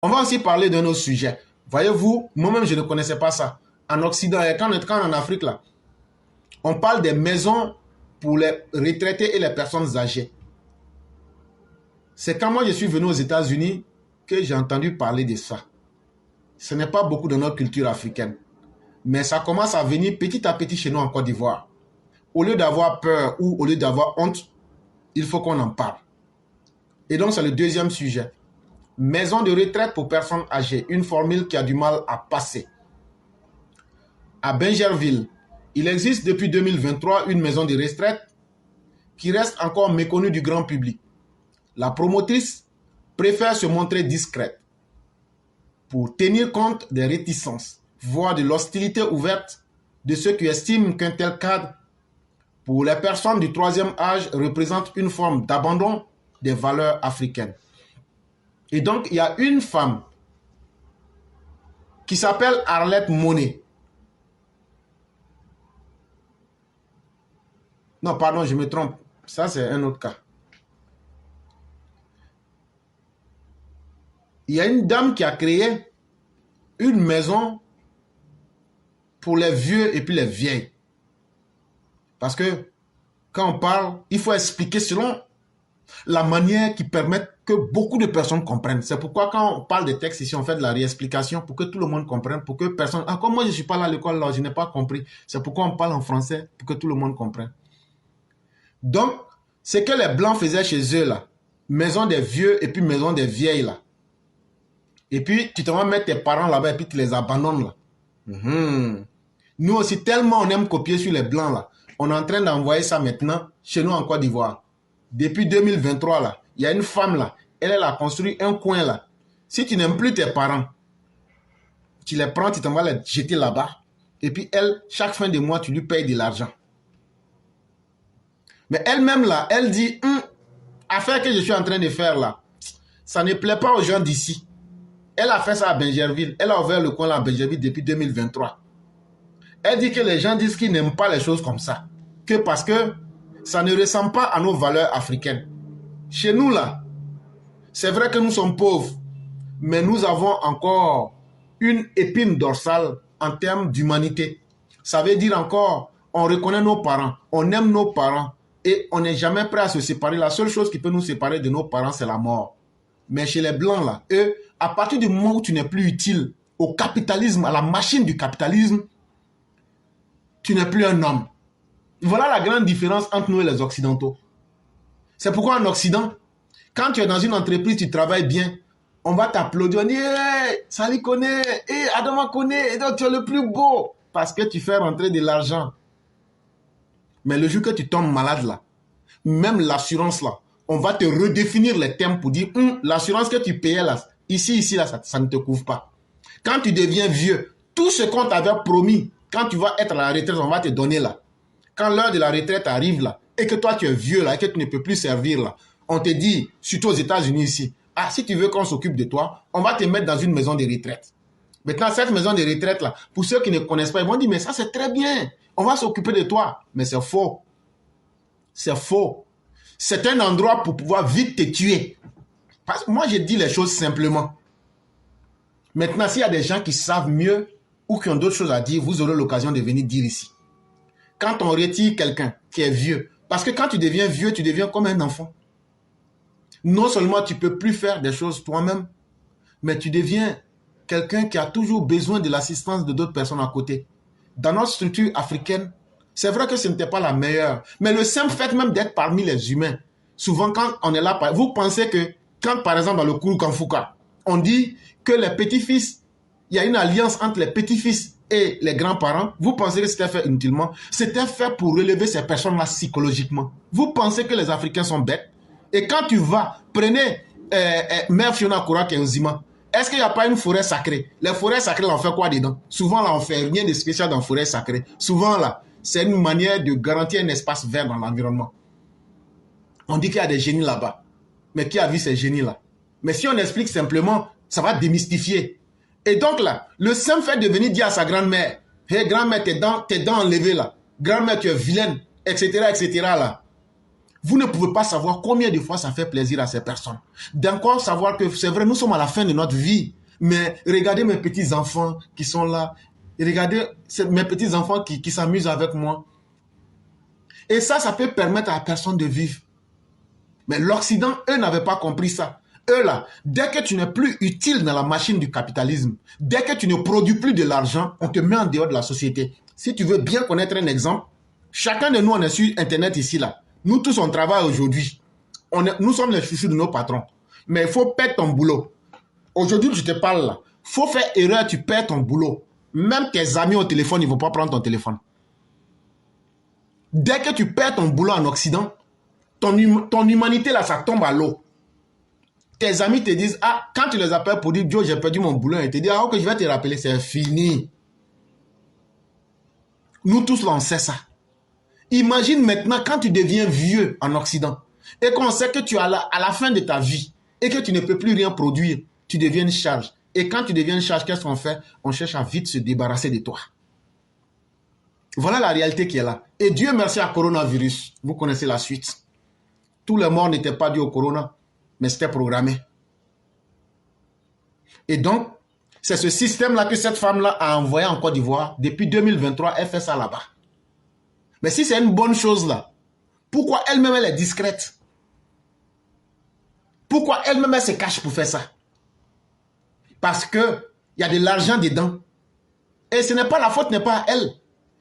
On va aussi parler d'un autre sujet. Voyez-vous, moi-même, je ne connaissais pas ça. En Occident, et quand en Afrique, là, on parle des maisons pour les retraités et les personnes âgées. C'est quand moi je suis venu aux États-Unis que j'ai entendu parler de ça. Ce n'est pas beaucoup dans notre culture africaine. Mais ça commence à venir petit à petit chez nous en Côte d'Ivoire. Au lieu d'avoir peur ou au lieu d'avoir honte, il faut qu'on en parle. Et donc, c'est le deuxième sujet. Maison de retraite pour personnes âgées. Une formule qui a du mal à passer. À Bingerville, il existe depuis 2023 une maison de retraite qui reste encore méconnue du grand public. La promotrice préfère se montrer discrète pour tenir compte des réticences, voire de l'hostilité ouverte de ceux qui estiment qu'un tel cadre pour les personnes du troisième âge représente une forme d'abandon des valeurs africaines. Et donc, il y a une femme qui s'appelle Arlette Monet. Non, pardon, je me trompe. Ça, c'est un autre cas. Il y a une dame qui a créé une maison pour les vieux et puis les vieilles. Parce que quand on parle, il faut expliquer selon la manière qui permet que beaucoup de personnes comprennent. C'est pourquoi quand on parle des textes ici, on fait de la réexplication pour que tout le monde comprenne, pour que personne... Ah, comme moi, je ne suis pas là à l'école, là, je n'ai pas compris. C'est pourquoi on parle en français, pour que tout le monde comprenne. Donc, c'est que les Blancs faisaient chez eux, là. Maison des vieux et puis maison des vieilles, là. Et puis, tu te vas mettre tes parents là-bas et puis tu les abandonnes, là. Nous aussi, tellement on aime copier sur les Blancs, là. On est en train d'envoyer ça maintenant chez nous en Côte d'Ivoire. Depuis 2023, là, il y a une femme, là. Elle a construit un coin, là. Si tu n'aimes plus tes parents, tu les prends, tu t'en vas les jeter là-bas. Et puis, elle, chaque fin de mois, tu lui payes de l'argent. Mais elle-même, là, elle dit, affaire que je suis en train de faire, là, ça ne plaît pas aux gens d'ici. Elle a fait ça à Bingerville. Elle a ouvert le coin là à Bingerville depuis 2023. Elle dit que les gens disent qu'ils n'aiment pas les choses comme ça. Que parce que ça ne ressemble pas à nos valeurs africaines. Chez nous, là, c'est vrai que nous sommes pauvres, mais nous avons encore une épine dorsale en termes d'humanité. Ça veut dire encore, on reconnaît nos parents, on aime nos parents et on n'est jamais prêt à se séparer. La seule chose qui peut nous séparer de nos parents, c'est la mort. Mais chez les Blancs, là, eux, à partir du moment où tu n'es plus utile au capitalisme, à la machine du capitalisme, tu n'es plus un homme. Voilà la grande différence entre nous et les Occidentaux. C'est pourquoi en Occident, quand tu es dans une entreprise, tu travailles bien, on va t'applaudir, on dit hey, Sali connaît, hey, Adama connaît, et donc tu es le plus beau, parce que tu fais rentrer de l'argent. Mais le jour que tu tombes malade là, même l'assurance là, on va te redéfinir les termes pour dire l'assurance que tu payais là, ici là, ça ne te couvre pas. Quand tu deviens vieux, tout ce qu'on t'avait promis, quand tu vas être à la retraite, on va te donner là. Quand l'heure de la retraite arrive là, et que toi tu es vieux là, et que tu ne peux plus servir là, on te dit, surtout aux États-Unis ici, ah, si tu veux qu'on s'occupe de toi, on va te mettre dans une maison de retraite. Maintenant, cette maison de retraite là, pour ceux qui ne connaissent pas, ils vont dire, mais ça c'est très bien, on va s'occuper de toi. Mais c'est faux. C'est faux. C'est un endroit pour pouvoir vite te tuer. Parce que moi, je dis les choses simplement. Maintenant, s'il y a des gens qui savent mieux ou qui ont d'autres choses à dire, vous aurez l'occasion de venir dire ici. Quand on retire quelqu'un qui est vieux, parce que quand tu deviens vieux, tu deviens comme un enfant. Non seulement tu ne peux plus faire des choses toi-même, mais tu deviens quelqu'un qui a toujours besoin de l'assistance de d'autres personnes à côté. Dans notre structure africaine, c'est vrai que ce n'était pas la meilleure, mais le simple fait même d'être parmi les humains, souvent quand on est là, vous pensez que quand par exemple dans le Kourou Kanfouka, on dit que les petits-fils, il y a une alliance entre les petits-fils et les grands-parents, vous pensez que c'était fait inutilement? C'était fait pour relever ces personnes-là psychologiquement. Vous pensez que les Africains sont bêtes? Et quand tu vas, prenez Mère Fiona Koura Kenzima, est-ce qu'il n'y a pas une forêt sacrée? Les forêts sacrées, on fait quoi dedans? Souvent, là, on fait rien de spécial dans les forêts sacrées. Souvent, là, c'est une manière de garantir un espace vert dans l'environnement. On dit qu'il y a des génies là-bas. Mais qui a vu ces génies-là? Mais si on explique simplement, ça va démystifier. Et donc là, le simple fait de venir dire à sa grand-mère, « Hey, grand-mère, tes dents enlevées là. Grand-mère, tu es vilaine, etc., etc. là. Vous ne pouvez pas savoir combien de fois ça fait plaisir à ces personnes. D'encore savoir que c'est vrai, nous sommes à la fin de notre vie. Mais regardez mes petits-enfants qui sont là. Et regardez mes petits-enfants qui s'amusent avec moi. Et ça peut permettre à la personne de vivre. Mais l'Occident, eux, n'avaient pas compris ça. Eux, là, dès que tu n'es plus utile dans la machine du capitalisme, dès que tu ne produis plus de l'argent, on te met en dehors de la société. Si tu veux bien connaître un exemple, chacun de nous, on est sur Internet ici, là. Nous tous, on travaille aujourd'hui. Nous sommes les chouchous de nos patrons. Mais il faut perdre ton boulot. Aujourd'hui, je te parle là. Il faut faire erreur, tu perds ton boulot. Même tes amis au téléphone, ils ne vont pas prendre ton téléphone. Dès que tu perds ton boulot en Occident, ton humanité là, ça tombe à l'eau. Tes amis te disent, ah, quand tu les appelles pour dire, Joe, j'ai perdu mon boulot, ils te disent, ah, ok, je vais te rappeler, c'est fini. Nous tous là, on sait ça. Imagine maintenant quand tu deviens vieux en Occident et qu'on sait que tu es à la fin de ta vie et que tu ne peux plus rien produire, tu deviens une charge. Et quand tu deviens une charge, qu'est-ce qu'on fait? On cherche à vite se débarrasser de toi. Voilà la réalité qui est là. Et Dieu merci à coronavirus. Vous connaissez la suite. Tous les morts n'étaient pas dus au corona, mais c'était programmé. Et donc, c'est ce système-là que cette femme-là a envoyé en Côte d'Ivoire. Depuis 2023, elle fait ça là-bas. Mais si c'est une bonne chose là, pourquoi elle-même elle est discrète? Pourquoi elle-même elle se cache pour faire ça? Parce qu'il y a de l'argent dedans. Et ce n'est pas la faute, n'est pas à elle.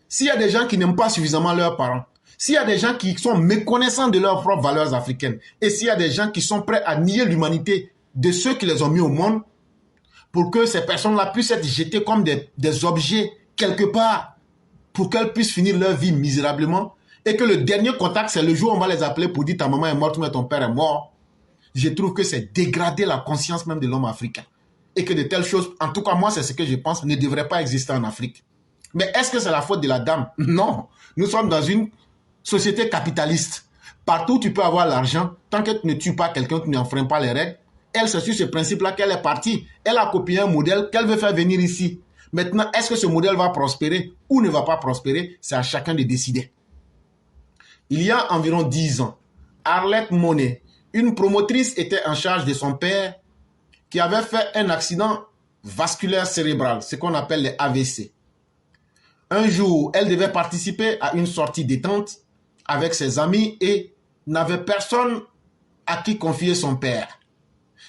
S'il y a des gens qui n'aiment pas suffisamment leurs parents, s'il y a des gens qui sont méconnaissants de leurs propres valeurs africaines, et s'il y a des gens qui sont prêts à nier l'humanité de ceux qui les ont mis au monde, pour que ces personnes-là puissent être jetées comme des objets quelque part, pour qu'elles puissent finir leur vie misérablement, et que le dernier contact, c'est le jour où on va les appeler pour dire ta maman est morte, mais ton père est mort. Je trouve que c'est dégrader la conscience même de l'homme africain. Et que de telles choses, en tout cas moi c'est ce que je pense, ne devraient pas exister en Afrique. Mais est-ce que c'est la faute de la dame? Non. Nous sommes dans une société capitaliste. Partout tu peux avoir l'argent, tant que tu ne tues pas quelqu'un, tu n'enfreins pas les règles. Elle, c'est sur ce principe-là qu'elle est partie. Elle a copié un modèle qu'elle veut faire venir ici. Maintenant, est-ce que ce modèle va prospérer ou ne va pas prospérer? C'est à chacun de décider. Il y a environ 10 ans, Arlette Monet, une promotrice, était en charge de son père qui avait fait un accident vasculaire cérébral, ce qu'on appelle les AVC. Un jour, elle devait participer à une sortie détente avec ses amis et n'avait personne à qui confier son père.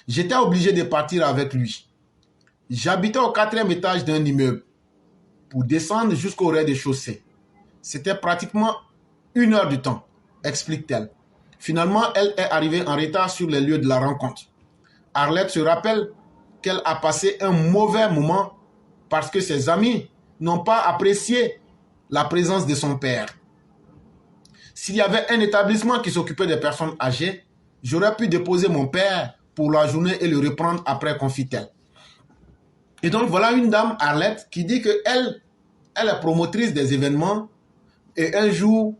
J'étais obligé de partir avec lui. J'habitais au 4e étage d'un immeuble. Pour descendre jusqu'au rez-de-chaussée, c'était pratiquement 1 heure du temps, explique-t-elle. Finalement, elle est arrivée en retard sur les lieux de la rencontre. Arlette se rappelle qu'elle a passé un mauvais moment parce que ses amis n'ont pas apprécié la présence de son père. S'il y avait un établissement qui s'occupait des personnes âgées, j'aurais pu déposer mon père pour la journée et le reprendre après, confie-t-elle. Et donc voilà une dame, Arlette, qui dit qu'elle est promotrice des événements et un jour,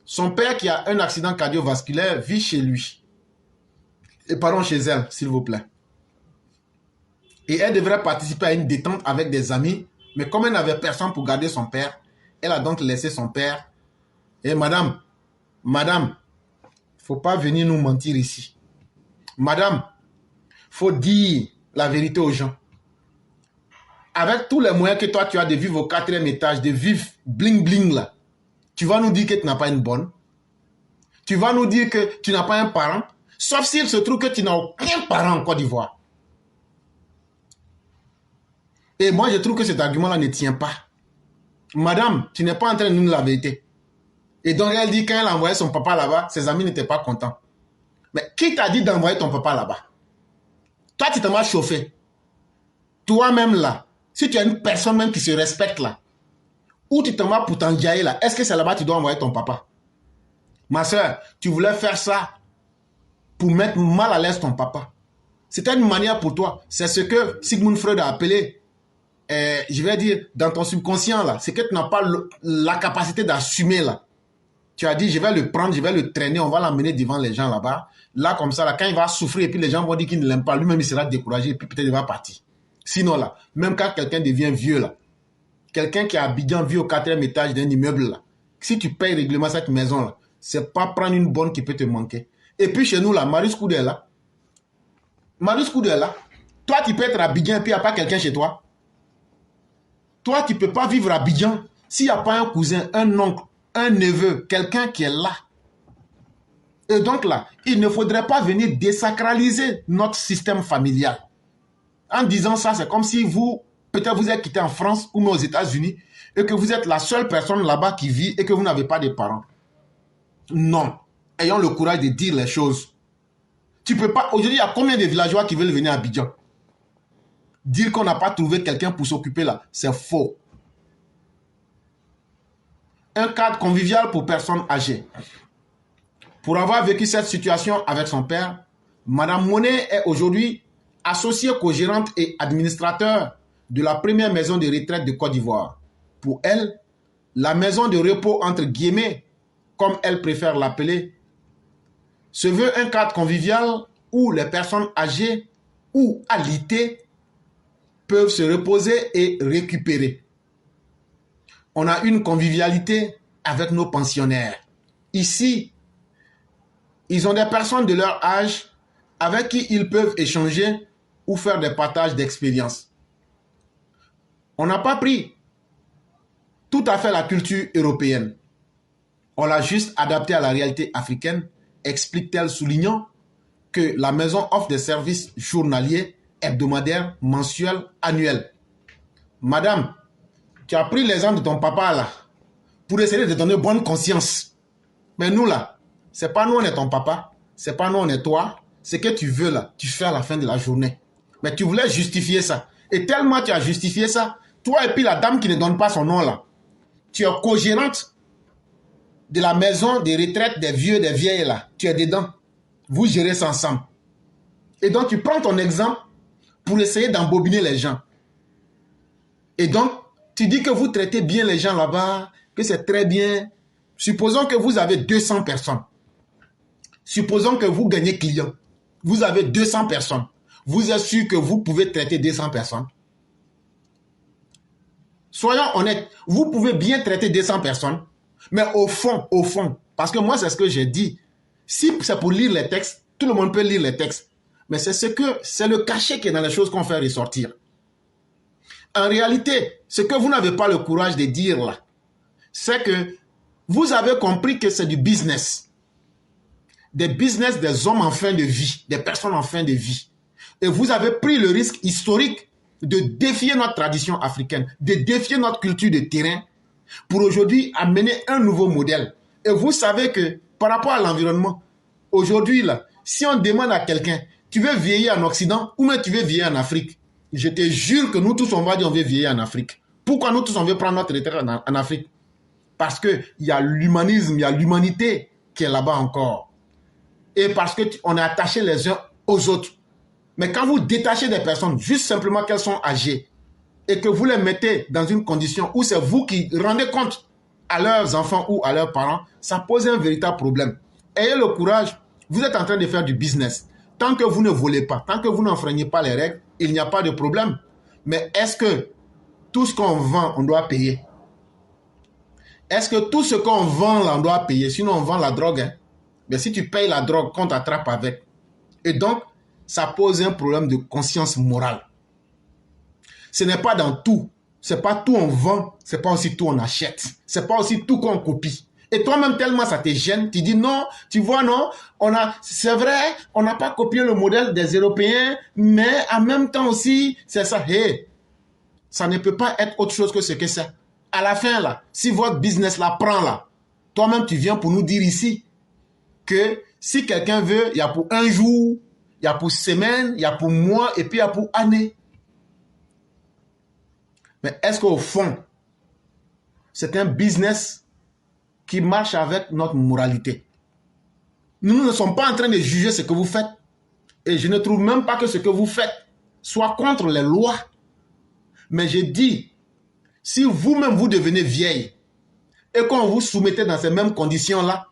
son père qui a un accident cardiovasculaire vit chez lui. Et partons chez elle, s'il vous plaît. Et elle devrait participer à une détente avec des amis, mais comme elle n'avait personne pour garder son père, elle a donc laissé son père. Et madame, il ne faut pas venir nous mentir ici. Madame, il faut dire la vérité aux gens. Avec tous les moyens que toi tu as de vivre au 4e étage, de vivre bling bling là, tu vas nous dire que tu n'as pas une bonne. Tu vas nous dire que tu n'as pas un parent. Sauf s'il se trouve que tu n'as aucun parent en Côte d'Ivoire. Et moi, je trouve que cet argument-là ne tient pas. Madame, tu n'es pas en train de nous dire la vérité. Et donc, elle dit quand elle a envoyé son papa là-bas, ses amis n'étaient pas contents. Mais qui t'a dit d'envoyer ton papa là-bas? Toi, tu t'en vas chauffer. Toi-même là, si tu as une personne même qui se respecte là, ou tu t'en vas pour t'enjailler là, est-ce que c'est là-bas que tu dois envoyer ton papa? Ma soeur, tu voulais faire ça pour mettre mal à l'aise ton papa. C'était une manière pour toi. C'est ce que Sigmund Freud a appelé, je vais dire, dans ton subconscient là, c'est que tu n'as pas la capacité d'assumer là. Tu as dit, je vais le prendre, je vais le traîner, on va l'emmener devant les gens là-bas. Là, comme ça, là, quand il va souffrir, et puis les gens vont dire qu'il ne l'aime pas, lui-même il sera découragé, et puis peut-être il va partir. Sinon là, même quand quelqu'un devient vieux là, quelqu'un qui a Abidjan vit au 4e étage d'un immeuble là, si tu payes régulièrement cette maison là, c'est pas prendre une bonne qui peut te manquer. Et puis chez nous, là, Marius Koudé est là. Marius Koudé est là. Toi, tu peux être à Abidjan et puis il n'y a pas quelqu'un chez toi. Toi, tu ne peux pas vivre à Abidjan s'il n'y a pas un cousin, un oncle, un neveu, quelqu'un qui est là. Et donc là, il ne faudrait pas venir désacraliser notre système familial. En disant ça, c'est comme si vous, peut-être vous êtes quitté en France ou aux États-Unis et que vous êtes la seule personne là-bas qui vit et que vous n'avez pas de parents. Non. Ayons le courage de dire les choses. Tu peux pas. Aujourd'hui, il y a combien de villageois qui veulent venir à Abidjan? Dire qu'on n'a pas trouvé quelqu'un pour s'occuper là, c'est faux. Un cadre convivial pour personnes âgées. Pour avoir vécu cette situation avec son père, Madame Monet est aujourd'hui associée co-gérante et administrateur de la première maison de retraite de Côte d'Ivoire. Pour elle, la maison de repos entre guillemets, comme elle préfère l'appeler, se veut un cadre convivial où les personnes âgées ou alitées peuvent se reposer et récupérer. On a une convivialité avec nos pensionnaires. Ici, ils ont des personnes de leur âge avec qui ils peuvent échanger ou faire des partages d'expériences. On n'a pas pris tout à fait la culture européenne. On l'a juste adapté à la réalité africaine, explique-t-elle, soulignant que la maison offre des services journaliers, hebdomadaires, mensuels, annuels. Madame, tu as pris l'exemple de ton papa là pour essayer de te donner bonne conscience. Mais nous là, c'est pas nous on est ton papa, c'est pas nous on est toi. Ce que tu veux là, tu fais à la fin de la journée. Mais tu voulais justifier ça. Et tellement tu as justifié ça, toi et puis la dame qui ne donne pas son nom là, tu es co-gérante de la maison des retraites des vieux, des vieilles là. Tu es dedans. Vous gérez ça ensemble. Et donc tu prends ton exemple pour essayer d'embobiner les gens. Et donc, tu dis que vous traitez bien les gens là-bas, que c'est très bien. Supposons que vous avez 200 personnes. Supposons que vous gagnez client. Vous avez 200 personnes. Vous êtes sûr que vous pouvez traiter 200 personnes? Soyons honnêtes, vous pouvez bien traiter 200 personnes, mais au fond, parce que moi c'est ce que j'ai dit, si c'est pour lire les textes, tout le monde peut lire les textes, mais c'est le cachet qui est dans les choses qu'on fait ressortir. En réalité, ce que vous n'avez pas le courage de dire là, c'est que vous avez compris que c'est du business. Des business des hommes en fin de vie, des personnes en fin de vie. Et vous avez pris le risque historique de défier notre tradition africaine, de défier notre culture de terrain pour aujourd'hui amener un nouveau modèle. Et vous savez que par rapport à l'environnement, aujourd'hui là, si on demande à quelqu'un, tu veux vieillir en Occident ou même tu veux vieillir en Afrique, je te jure que nous tous on va dire on veut vieillir en Afrique. Pourquoi nous tous on veut prendre notre retraite en Afrique? Parce qu'il y a l'humanisme, il y a l'humanité qui est là-bas encore. Et parce qu'on est attaché les uns aux autres. Mais quand vous détachez des personnes, juste simplement qu'elles sont âgées, et que vous les mettez dans une condition où c'est vous qui rendez compte à leurs enfants ou à leurs parents, ça pose un véritable problème. Ayez le courage, vous êtes en train de faire du business. Tant que vous ne volez pas, tant que vous n'enfreignez pas les règles, il n'y a pas de problème. Mais est-ce que tout ce qu'on vend, on doit payer? Est-ce que tout ce qu'on vend, là, on doit payer? Sinon, on vend la drogue. Hein? Mais si tu payes la drogue, qu'on t'attrape avec. Et donc, ça pose un problème de conscience morale. Ce n'est pas dans tout. Ce n'est pas tout on vend, ce n'est pas aussi tout on achète. Ce n'est pas aussi tout qu'on copie. Et toi-même, tellement ça te gêne, tu dis non, tu vois, non, c'est vrai, on n'a pas copié le modèle des Européens, mais en même temps aussi, c'est ça. Hey, ça ne peut pas être autre chose que ce que c'est. À la fin, là, si votre business la prend là, toi-même, tu viens pour nous dire ici que si quelqu'un veut, il y a pour un jour, il y a pour semaine, il y a pour mois et puis il y a pour année. Mais est-ce qu'au fond, c'est un business qui marche avec notre moralité? Nous ne sommes pas en train de juger ce que vous faites. Et je ne trouve même pas que ce que vous faites soit contre les lois. Mais je dis, si vous-même vous devenez vieille et qu'on vous soumettez dans ces mêmes conditions-là,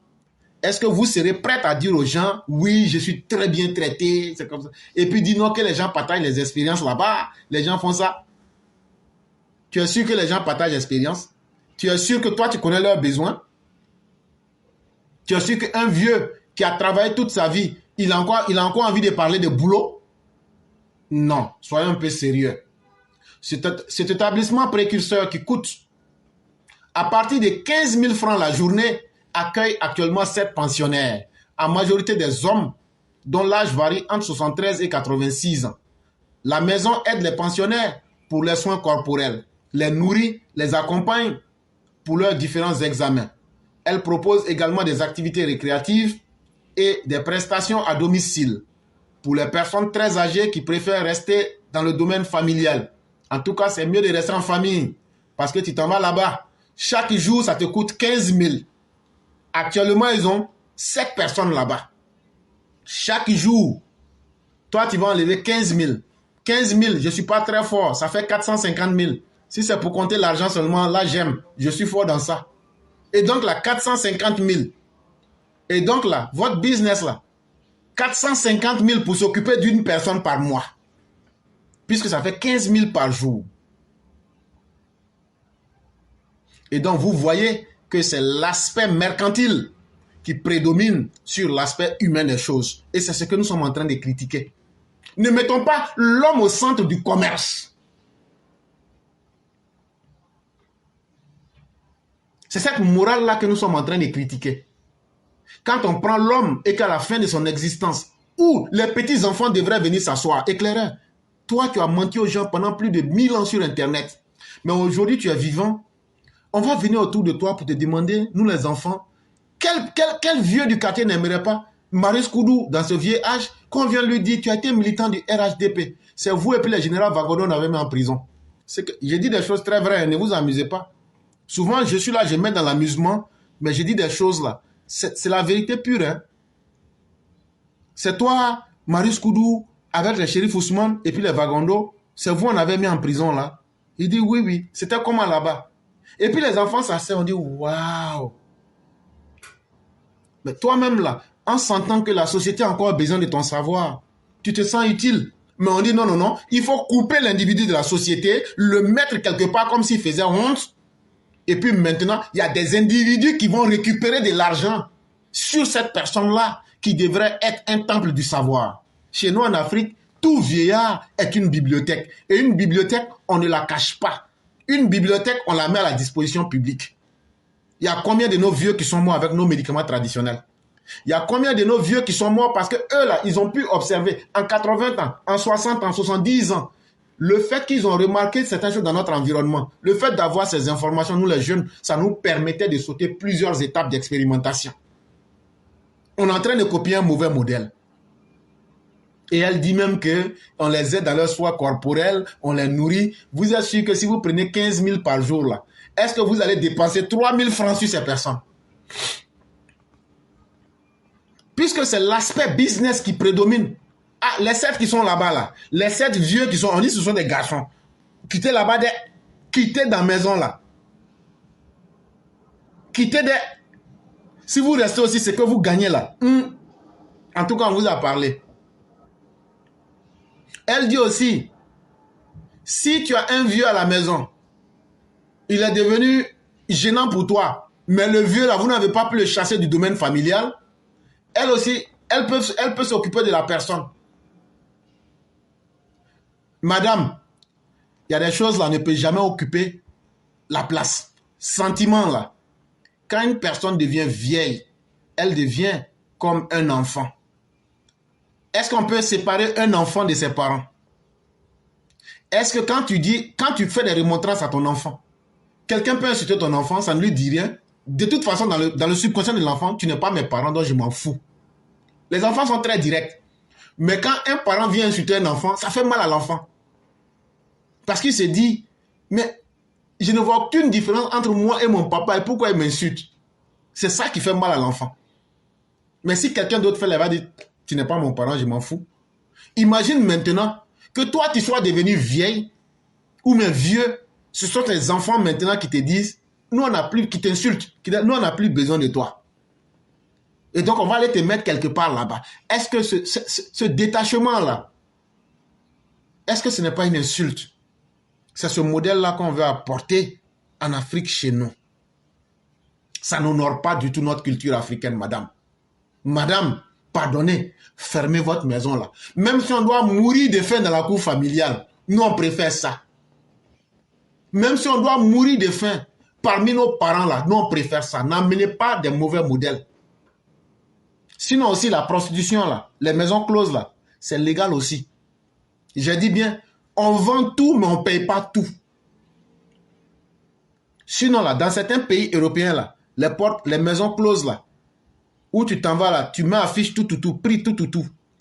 est-ce que vous serez prête à dire aux gens, oui, je suis très bien traité, c'est comme ça. Et puis dis non que les gens partagent les expériences là-bas, les gens font ça. Tu es sûr que les gens partagent l'expérience? Tu es sûr que toi, tu connais leurs besoins? Tu es sûr qu'un vieux qui a travaillé toute sa vie, il a encore envie de parler de boulot? Non, soyons un peu sérieux. Cet établissement précurseur qui coûte à partir de 15 000 francs la journée accueille actuellement 7 pensionnaires, en majorité des hommes dont l'âge varie entre 73 et 86 ans. La maison aide les pensionnaires pour les soins corporels, les nourrit, les accompagne pour leurs différents examens. Elle propose également des activités récréatives et des prestations à domicile pour les personnes très âgées qui préfèrent rester dans le domaine familial. En tout cas, c'est mieux de rester en famille parce que tu t'en vas là-bas. Chaque jour, ça te coûte 15 000. Actuellement, ils ont 7 personnes là-bas. Chaque jour, toi, tu vas enlever 15 000. 15 000, je ne suis pas très fort. Ça fait 450 000. Si c'est pour compter l'argent seulement, là, j'aime. Je suis fort dans ça. Et donc, là, 450 000. Et donc, là, votre business, là, 450 000 pour s'occuper d'une personne par mois. Puisque ça fait 15 000 par jour. Et donc, vous voyez que c'est l'aspect mercantile qui prédomine sur l'aspect humain des choses. Et c'est ce que nous sommes en train de critiquer. Ne mettons pas l'homme au centre du commerce. C'est cette morale-là que nous sommes en train de critiquer. Quand on prend l'homme et qu'à la fin de son existence, où les petits-enfants devraient venir s'asseoir, éclaireur, toi, tu as menti aux gens pendant plus de 1000 ans sur Internet. Mais aujourd'hui, tu es vivant. On va venir autour de toi pour te demander, nous les enfants, quel vieux du quartier n'aimerait pas Marius Koudou, dans ce vieux âge, qu'on vient lui dire, tu as été militant du RHDP. C'est vous et puis le général Vagodon l'avez mis en prison. J'ai dit des choses très vraies, ne vous amusez pas. Souvent, je suis là, je mets dans l'amusement, mais je dis des choses là. C'est la vérité pure. Hein? C'est toi, Marius Koudou, avec le shérif Ousmane et puis les Vagondo, c'est vous on avait mis en prison là. Il dit oui, oui, c'était comment là-bas. Et puis les enfants s'asseyent, on dit waouh. Mais toi-même là, en sentant que la société a encore besoin de ton savoir, tu te sens utile. Mais on dit non, non, non, il faut couper l'individu de la société, le mettre quelque part comme s'il faisait honte. Et puis maintenant, il y a des individus qui vont récupérer de l'argent sur cette personne-là qui devrait être un temple du savoir. Chez nous en Afrique, tout vieillard est une bibliothèque. Et une bibliothèque, on ne la cache pas. Une bibliothèque, on la met à la disposition publique. Il y a combien de nos vieux qui sont morts avec nos médicaments traditionnels? Il y a combien de nos vieux qui sont morts parce que eux là, ils ont pu observer en 80 ans, en 60 ans, 70 ans, le fait qu'ils ont remarqué certaines choses dans notre environnement, le fait d'avoir ces informations, nous les jeunes, ça nous permettait de sauter plusieurs étapes d'expérimentation. On est en train de copier un mauvais modèle. Et elle dit même qu'on les aide dans leur soins corporels, on les nourrit. Vous êtes sûr que si vous prenez 15 000 par jour, là, est-ce que vous allez dépenser 3 000 francs sur ces personnes? Puisque c'est l'aspect business qui prédomine. Ah, les 7 qui sont là-bas, là, les 7 vieux qui sont, on dit ce sont des garçons. Quittez là-bas, quittez dans la maison, là. Quittez des... Si vous restez aussi, c'est que vous gagnez, là. En tout cas, on vous a parlé. Elle dit aussi, si tu as un vieux à la maison, il est devenu gênant pour toi, mais le vieux, là, vous n'avez pas pu le chasser du domaine familial, elle aussi, elle peut s'occuper de la personne. Madame, il y a des choses là, ne peut jamais occuper la place. Sentiment là, quand une personne devient vieille, elle devient comme un enfant. Est-ce qu'on peut séparer un enfant de ses parents? Est-ce que quand tu fais des remontrances à ton enfant, quelqu'un peut insulter ton enfant, ça ne lui dit rien? De toute façon, dans le subconscient de l'enfant, tu n'es pas mes parents, donc je m'en fous. Les enfants sont très directs. Mais quand un parent vient insulter un enfant, ça fait mal à l'enfant. Parce qu'il se dit, mais je ne vois aucune différence entre moi et mon papa et pourquoi il m'insulte? C'est ça qui fait mal à l'enfant. Mais si quelqu'un d'autre fait, il va dire, tu n'es pas mon parent, je m'en fous. Imagine maintenant que toi, tu sois devenu vieille ou même vieux. Ce sont les enfants maintenant qui te disent, nous on n'a plus, qui t'insultent, nous on n'a plus besoin de toi. Et donc on va aller te mettre quelque part là-bas. Est-ce que ce détachement-là, est-ce que ce n'est pas une insulte? C'est ce modèle-là qu'on veut apporter en Afrique chez nous. Ça n'honore pas du tout notre culture africaine, madame. Madame, pardonnez, fermez votre maison là. Même si on doit mourir de faim dans la cour familiale, nous on préfère ça. Même si on doit mourir de faim parmi nos parents là, nous on préfère ça. N'amenez pas des mauvais modèles. Sinon aussi la prostitution là, les maisons closes là, c'est légal aussi. J'ai dit bien, on vend tout mais on ne paye pas tout. Sinon là, dans certains pays européens là, les portes, les maisons closes là, où tu t'en vas là, tu mets affiche tout, prix tout,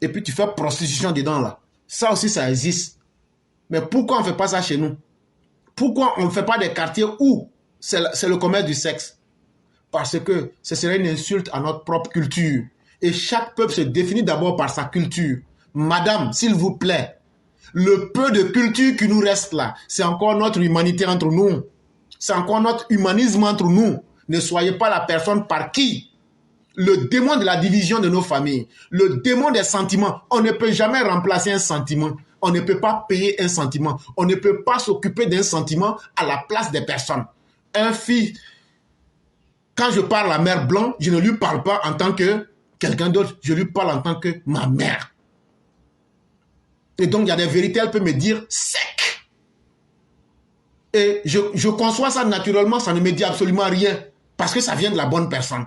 et puis tu fais prostitution dedans là. Ça aussi ça existe. Mais pourquoi on ne fait pas ça chez nous? Pourquoi on ne fait pas des quartiers où c'est le commerce du sexe? Parce que ce serait une insulte à notre propre culture. Et chaque peuple se définit d'abord par sa culture. Madame, s'il vous plaît, le peu de culture qui nous reste là, c'est encore notre humanité entre nous. C'est encore notre humanisme entre nous. Ne soyez pas la personne par qui le démon de la division de nos familles, le démon des sentiments, on ne peut jamais remplacer un sentiment. On ne peut pas payer un sentiment. On ne peut pas s'occuper d'un sentiment à la place des personnes. Un fils, quand je parle à mère blanc, je ne lui parle pas en tant que quelqu'un d'autre. Je lui parle en tant que ma mère. Et donc, il y a des vérités, elle peut me dire sec. Et je conçois ça naturellement, ça ne me dit absolument rien. Parce que ça vient de la bonne personne.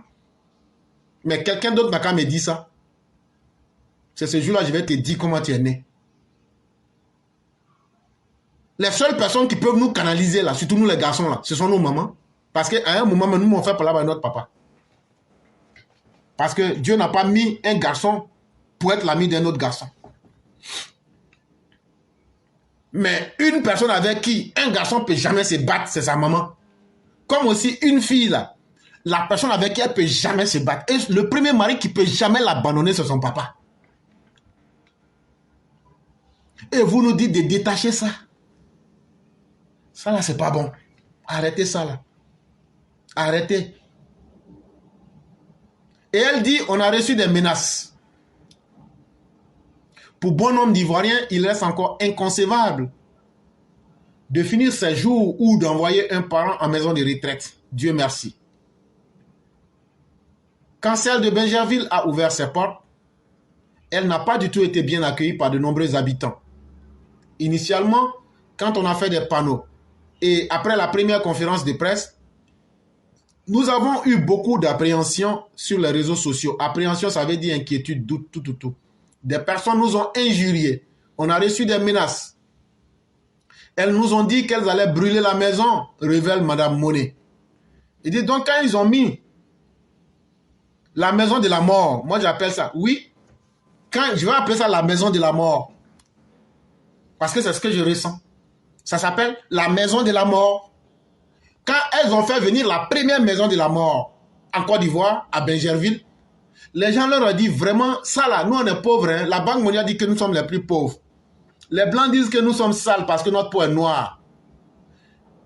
Mais quelqu'un d'autre n'a qu'à me dire ça. C'est ce jour-là, je vais te dire comment tu es né. Les seules personnes qui peuvent nous canaliser là, surtout nous les garçons là, ce sont nos mamans. Parce qu'à un moment, nous on fait parler avec notre papa. Parce que Dieu n'a pas mis un garçon pour être l'ami d'un autre garçon. Mais une personne avec qui un garçon ne peut jamais se battre, c'est sa maman. Comme aussi une fille là, la personne avec qui elle ne peut jamais se battre. Et le premier mari qui ne peut jamais l'abandonner, c'est son papa. Et vous nous dites de détacher ça. Ça là, c'est pas bon. Arrêtez ça là. Arrêtez. Et elle dit, on a reçu des menaces. Pour bon nombre d'Ivoiriens, il reste encore inconcevable de finir ses jours ou d'envoyer un parent en maison de retraite. Dieu merci. Quand celle de Bingerville a ouvert ses portes, elle n'a pas du tout été bien accueillie par de nombreux habitants. Initialement, quand on a fait des panneaux, et après la première conférence de presse, nous avons eu beaucoup d'appréhension sur les réseaux sociaux. Appréhension, ça veut dire inquiétude, doute, tout. Des personnes nous ont injuriés. On a reçu des menaces. Elles nous ont dit qu'elles allaient brûler la maison, révèle Madame Monet. Il dit donc quand ils ont mis la maison de la mort, moi j'appelle ça, oui, quand je vais appeler ça la maison de la mort, parce que c'est ce que je ressens. Ça s'appelle la maison de la mort. Quand elles ont fait venir la première maison de la mort en Côte d'Ivoire, à Bingerville, les gens leur ont dit vraiment, ça là, nous on est pauvres. Hein? La Banque mondiale dit que nous sommes les plus pauvres. Les Blancs disent que nous sommes sales parce que notre peau est noire.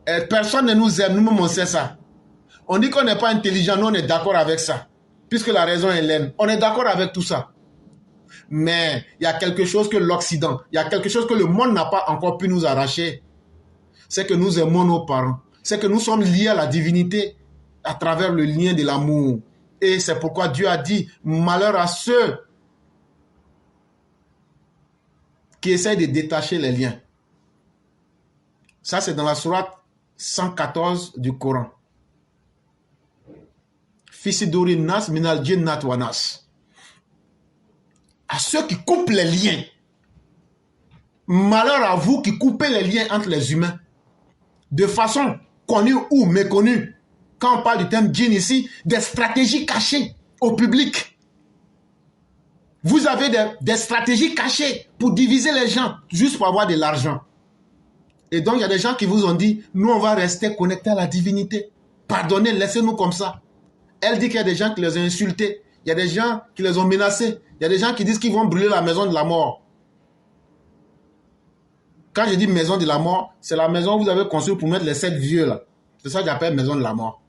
Et personne ne nous aime, nous-mêmes on sait ça. On dit qu'on n'est pas intelligent, nous on est d'accord avec ça. Puisque la raison est laine. On est d'accord avec tout ça. Mais il y a quelque chose que l'Occident, il y a quelque chose que le monde n'a pas encore pu nous arracher. C'est que nous aimons nos parents. C'est que nous sommes liés à la divinité à travers le lien de l'amour. Et c'est pourquoi Dieu a dit, malheur à ceux qui essayent de détacher les liens. Ça, c'est dans la sourate 114 du Coran. Fisiduri nas minal jinnat wa nas. À ceux qui coupent les liens. Malheur à vous qui coupez les liens entre les humains. De façon connue ou méconnue. Quand on parle du terme djinn ici, des stratégies cachées au public. Vous avez des stratégies cachées pour diviser les gens, juste pour avoir de l'argent. Et donc, il y a des gens qui vous ont dit, nous, on va rester connectés à la divinité. Pardonnez, laissez-nous comme ça. Elle dit qu'il y a des gens qui les ont insultés. Il y a des gens qui les ont menacés. Il y a des gens qui disent qu'ils vont brûler la maison de la mort. Quand je dis maison de la mort, c'est la maison que vous avez construite pour mettre les 7 vieux là. C'est ça que j'appelle maison de la mort.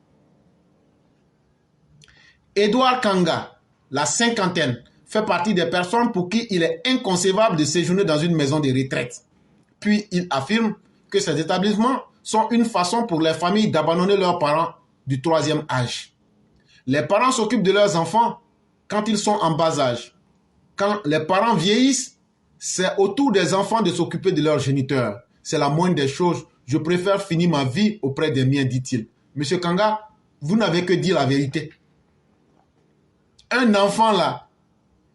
Edouard Kanga, la cinquantaine, fait partie des personnes pour qui il est inconcevable de séjourner dans une maison de retraite. Puis il affirme que ces établissements sont une façon pour les familles d'abandonner leurs parents du 3e âge. Les parents s'occupent de leurs enfants quand ils sont en bas âge. Quand les parents vieillissent, c'est au tour des enfants de s'occuper de leurs géniteurs. C'est la moindre des choses. Je préfère finir ma vie auprès des miens, dit-il. Monsieur Kanga, vous n'avez que dire la vérité. Un enfant là,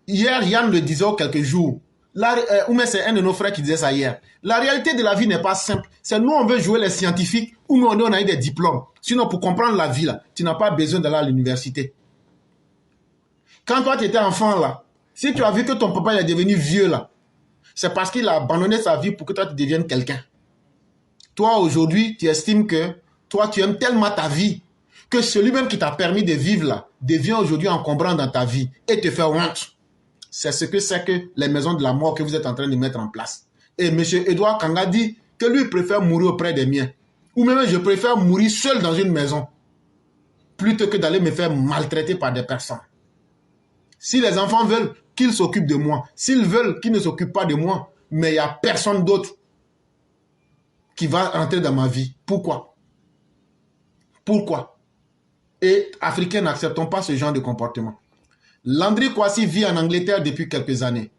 hier Yann le disait il y a quelques jours, ou mais c'est un de nos frères qui disait ça hier. La réalité de la vie n'est pas simple. C'est nous on veut jouer les scientifiques ou nous on a eu des diplômes. Sinon pour comprendre la vie là, tu n'as pas besoin d'aller à l'université. Quand toi tu étais enfant là, si tu as vu que ton papa il est devenu vieux là, c'est parce qu'il a abandonné sa vie pour que toi tu deviennes quelqu'un. Toi aujourd'hui tu estimes que toi tu aimes tellement ta vie que celui-même qui t'a permis de vivre là devient aujourd'hui encombrant dans ta vie et te fait honte. C'est ce que c'est que les maisons de la mort que vous êtes en train de mettre en place. Et M. Edouard Kanga dit que lui préfère mourir auprès des miens. Ou même je préfère mourir seul dans une maison plutôt que d'aller me faire maltraiter par des personnes. Si les enfants veulent qu'ils s'occupent de moi, s'ils veulent qu'ils ne s'occupent pas de moi, mais il n'y a personne d'autre qui va entrer dans ma vie. Pourquoi? Pourquoi? Et Africains n'acceptons pas ce genre de comportement. Landry Kwasi vit en Angleterre depuis quelques années.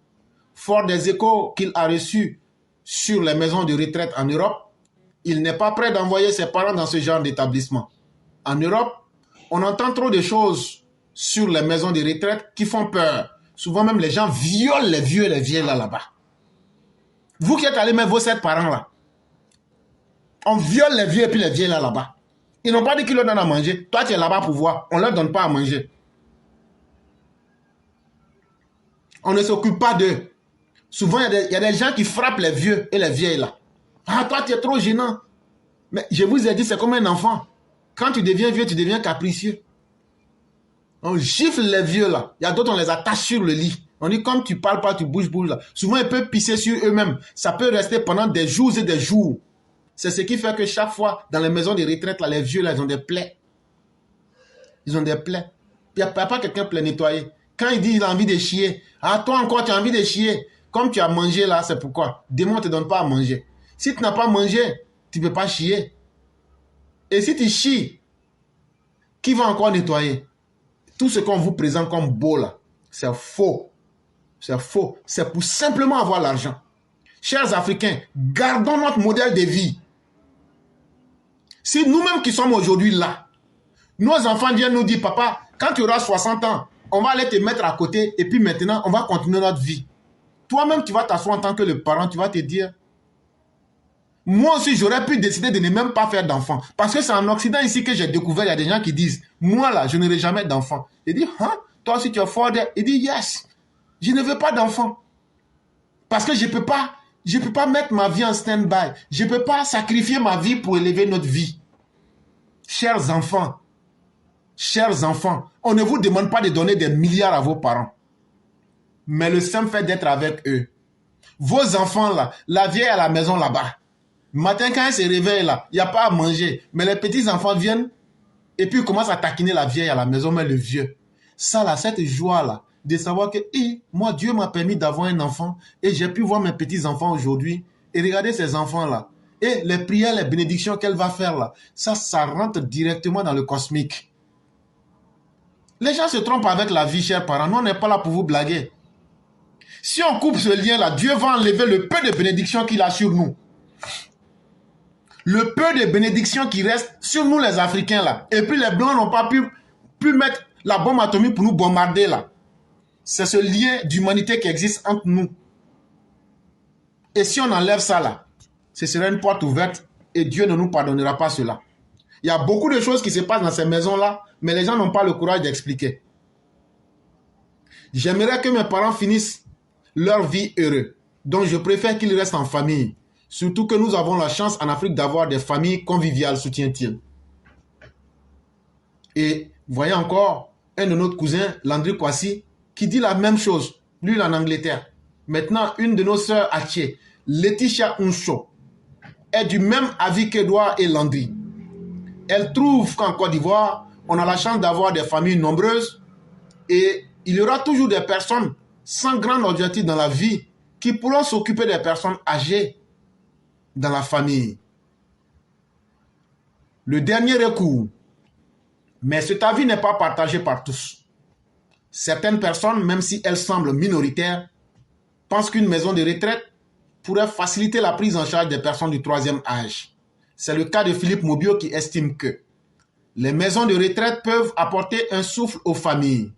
Fort des échos qu'il a reçus sur les maisons de retraite en Europe, il n'est pas prêt d'envoyer ses parents dans ce genre d'établissement. En Europe, on entend trop de choses sur les maisons de retraite qui font peur. Souvent même les gens violent les vieux et les vieilles là-bas. Vous qui êtes allés mettre vos 7 parents là, on viole les vieux et puis les vieilles là-bas. Ils n'ont pas dit qu'ils leur donnent à manger. Toi tu es là-bas pour voir, on ne leur donne pas à manger. On ne s'occupe pas d'eux. Souvent, il y a des gens qui frappent les vieux et les vieilles là. Ah, toi, tu es trop gênant. Mais je vous ai dit, c'est comme un enfant. Quand tu deviens vieux, tu deviens capricieux. On gifle les vieux là. Il y a d'autres, on les attache sur le lit. On dit, comme tu parles pas, tu bouges là. Souvent, ils peuvent pisser sur eux-mêmes. Ça peut rester pendant des jours et des jours. C'est ce qui fait que chaque fois, dans les maisons de retraite, là, les vieux là, ils ont des plaies. Ils ont des plaies. Il n'y a pas quelqu'un pour les nettoyer. Quand il dit qu'il a envie de chier, ah, toi encore, tu as envie de chier. Comme tu as mangé là, c'est pourquoi. Demain, on ne te donne pas à manger. Si tu n'as pas mangé, tu ne peux pas chier. Et si tu chies, qui va encore nettoyer? Tout ce qu'on vous présente comme beau là, c'est faux. C'est faux. C'est pour simplement avoir l'argent. Chers Africains, gardons notre modèle de vie. Si nous-mêmes qui sommes aujourd'hui là, nos enfants viennent nous dire, papa, quand tu auras 60 ans, on va aller te mettre à côté et puis maintenant, on va continuer notre vie. Toi-même, tu vas t'asseoir en tant que le parent, tu vas te dire, moi aussi, j'aurais pu décider de ne même pas faire d'enfant. Parce que c'est en Occident ici que j'ai découvert, il y a des gens qui disent, moi là, je n'aurai jamais d'enfant. Il dit, hein, toi aussi tu es fort. Il dit, yes, je ne veux pas d'enfant. Parce que je ne peux pas mettre ma vie en stand-by. Je ne peux pas sacrifier ma vie pour élever notre vie. Chers enfants, on ne vous demande pas de donner des milliards à vos parents. Mais le simple fait d'être avec eux. Vos enfants là, la vieille à la maison là-bas. Matin quand elle se réveille là, il n'y a pas à manger. Mais les petits enfants viennent et puis ils commencent à taquiner la vieille à la maison, mais le vieux. Ça là, cette joie là, de savoir que moi Dieu m'a permis d'avoir un enfant et j'ai pu voir mes petits enfants aujourd'hui et regarder ces enfants là. Et les prières, les bénédictions qu'elle va faire là, ça rentre directement dans le cosmique. Les gens se trompent avec la vie, chers parents. Nous, on n'est pas là pour vous blaguer. Si on coupe ce lien-là, Dieu va enlever le peu de bénédictions qu'il a sur nous. Le peu de bénédictions qui reste sur nous, les Africains, là. Et puis les Blancs n'ont pas pu mettre la bombe atomique pour nous bombarder, là. C'est ce lien d'humanité qui existe entre nous. Et si on enlève ça, là, ce serait une porte ouverte et Dieu ne nous pardonnera pas cela. Il y a beaucoup de choses qui se passent dans ces maisons-là, mais les gens n'ont pas le courage d'expliquer. J'aimerais que mes parents finissent leur vie heureux. Donc je préfère qu'ils restent en famille. Surtout que nous avons la chance en Afrique d'avoir des familles conviviales, soutient-il. Et voyez encore un de nos cousins, Landry Kwasi, qui dit la même chose. Lui, il est en Angleterre. Maintenant, une de nos sœurs Atché, Laetitia Uncho, est du même avis qu'Edouard et Landry. Elle trouve qu'en Côte d'Ivoire, on a la chance d'avoir des familles nombreuses et il y aura toujours des personnes sans grand objectif dans la vie qui pourront s'occuper des personnes âgées dans la famille. Le dernier recours Mais cet avis n'est pas partagé par tous. Certaines personnes, même si elles semblent minoritaires, pensent qu'une maison de retraite pourrait faciliter la prise en charge des personnes du troisième âge. C'est le cas de Philippe Mobio qui estime que les maisons de retraite peuvent apporter un souffle aux familles.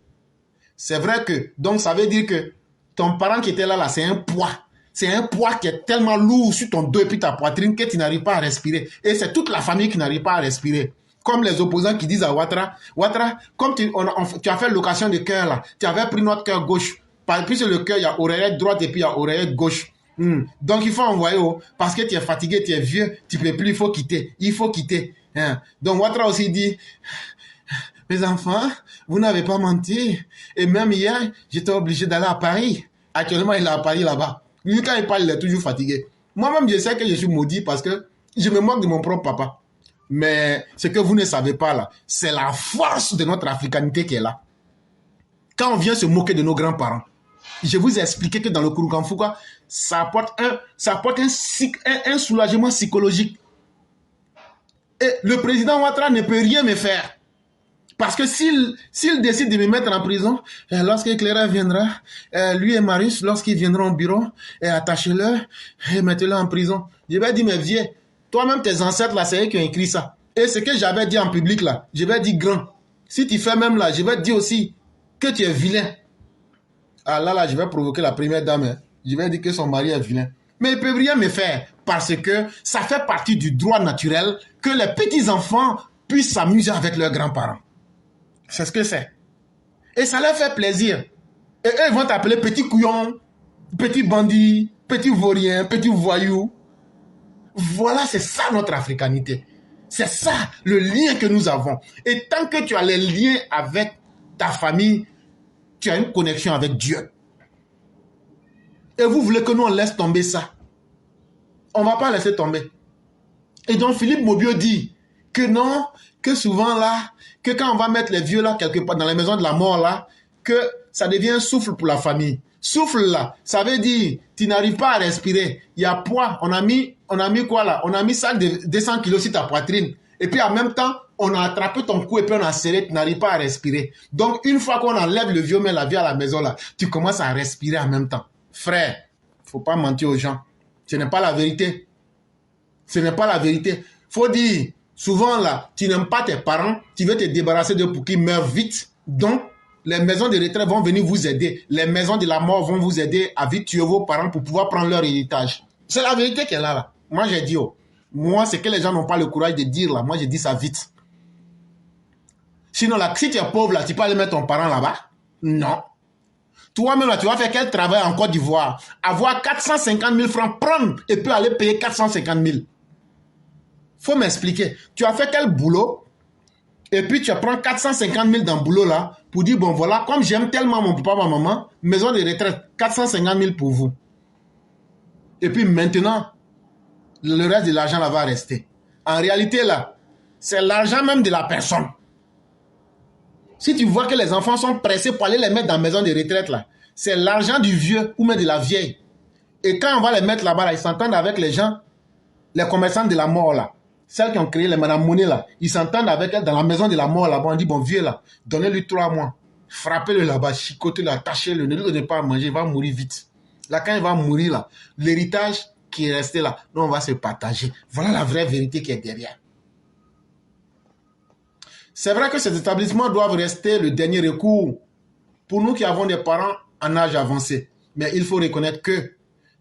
C'est vrai que, donc ça veut dire que ton parent qui était là, c'est un poids. C'est un poids qui est tellement lourd sur ton dos et puis ta poitrine que tu n'arrives pas à respirer. Et c'est toute la famille qui n'arrive pas à respirer. Comme les opposants qui disent à Ouattara, Ouattara, comme tu as fait location de cœur là, tu avais pris notre cœur gauche. Puis sur le cœur, il y a oreillette droite et puis il y a oreillette gauche. Donc il faut envoyer parce que tu es fatigué, tu es vieux, tu ne peux plus, il faut quitter. Il faut quitter. Donc Ouattara aussi dit, mes enfants, vous n'avez pas menti. Et même hier, j'étais obligé d'aller à Paris. Actuellement, il est à Paris là-bas. Lui, quand il parle, il est toujours fatigué. Moi-même, je sais que je suis maudit parce que je me moque de mon propre papa. Mais ce que vous ne savez pas là, c'est la force de notre africanité qui est là. Quand on vient se moquer de nos grands-parents, je vous ai expliqué que dans le Kurukanfuka, ça apporte un soulagement psychologique. Et le président Ouattara ne peut rien me faire. Parce que s'il décide de me mettre en prison, lorsque Clara viendra, lui et Marius, lorsqu'ils viendront au bureau, attachez-le et mettez-le en prison. Je vais dire, mais viens, toi-même tes ancêtres là, c'est eux qui ont écrit ça. Et ce que j'avais dit en public là, je vais dire grand. Si tu fais même là, je vais te dire aussi que tu es vilain. Ah là, je vais provoquer la première dame. Hein. Je vais dire que son mari est vilain. Mais ils ne peuvent rien me faire parce que ça fait partie du droit naturel que les petits-enfants puissent s'amuser avec leurs grands-parents. C'est ce que c'est. Et ça leur fait plaisir. Et eux, ils vont t'appeler petit couillon, petit bandit, petit vaurien, petit voyou. Voilà, c'est ça notre africanité. C'est ça le lien que nous avons. Et tant que tu as les liens avec ta famille, tu as une connexion avec Dieu. Et vous voulez que nous on laisse tomber ça. On ne va pas laisser tomber. Et donc Philippe Mobio dit que non, que souvent là, que quand on va mettre les vieux là quelque part dans les maisons de la mort là, que ça devient un souffle pour la famille. Souffle là, ça veut dire tu n'arrives pas à respirer. Il y a poids, on a mis quoi là? On a mis ça de 200 kilos sur ta poitrine. Et puis en même temps, on a attrapé ton cou et puis on a serré, tu n'arrives pas à respirer. Donc une fois qu'on enlève le vieux, met la vie à la maison là, tu commences à respirer en même temps. Frère, il ne faut pas mentir aux gens. Ce n'est pas la vérité. Ce n'est pas la vérité. Faut dire, souvent là, tu n'aimes pas tes parents, tu veux te débarrasser d'eux pour qu'ils meurent vite. Donc, les maisons de retraite vont venir vous aider. Les maisons de la mort vont vous aider à vite tuer vos parents pour pouvoir prendre leur héritage. C'est la vérité qui est là. Moi, j'ai dit, moi, c'est que les gens n'ont pas le courage de dire là. Moi, j'ai dit ça vite. Sinon, là, si tu es pauvre là, tu peux aller mettre ton parent là-bas? Non. Toi-même, là, tu vas faire quel travail en Côte d'Ivoire? Avoir 450 000 francs, prendre et puis aller payer 450 000. Faut m'expliquer. Tu as fait quel boulot? Et puis tu prends 450 000 dans le boulot là pour dire, bon voilà, comme j'aime tellement mon papa, ma maman, maison de retraite, 450 000 pour vous. Et puis maintenant, le reste de l'argent là va rester. En réalité là, c'est l'argent même de la personne. Si tu vois que les enfants sont pressés pour aller les mettre dans la maison de retraite là, c'est l'argent du vieux ou même de la vieille. Et quand on va les mettre là-bas, là, ils s'entendent avec les gens, les commerçants de la mort là. Celles qui ont créé les Madame Monet là, ils s'entendent avec elle dans la maison de la mort là-bas. On dit, bon vieux là, donnez-lui 3 mois. Frappez-le là-bas, chicotez-le, attachez-le, ne lui donnez pas à manger, il va mourir vite. Là, quand il va mourir là, l'héritage qui est resté là, nous on va se partager. Voilà la vraie vérité qui est derrière. C'est vrai que ces établissements doivent rester le dernier recours pour nous qui avons des parents en âge avancé. Mais il faut reconnaître que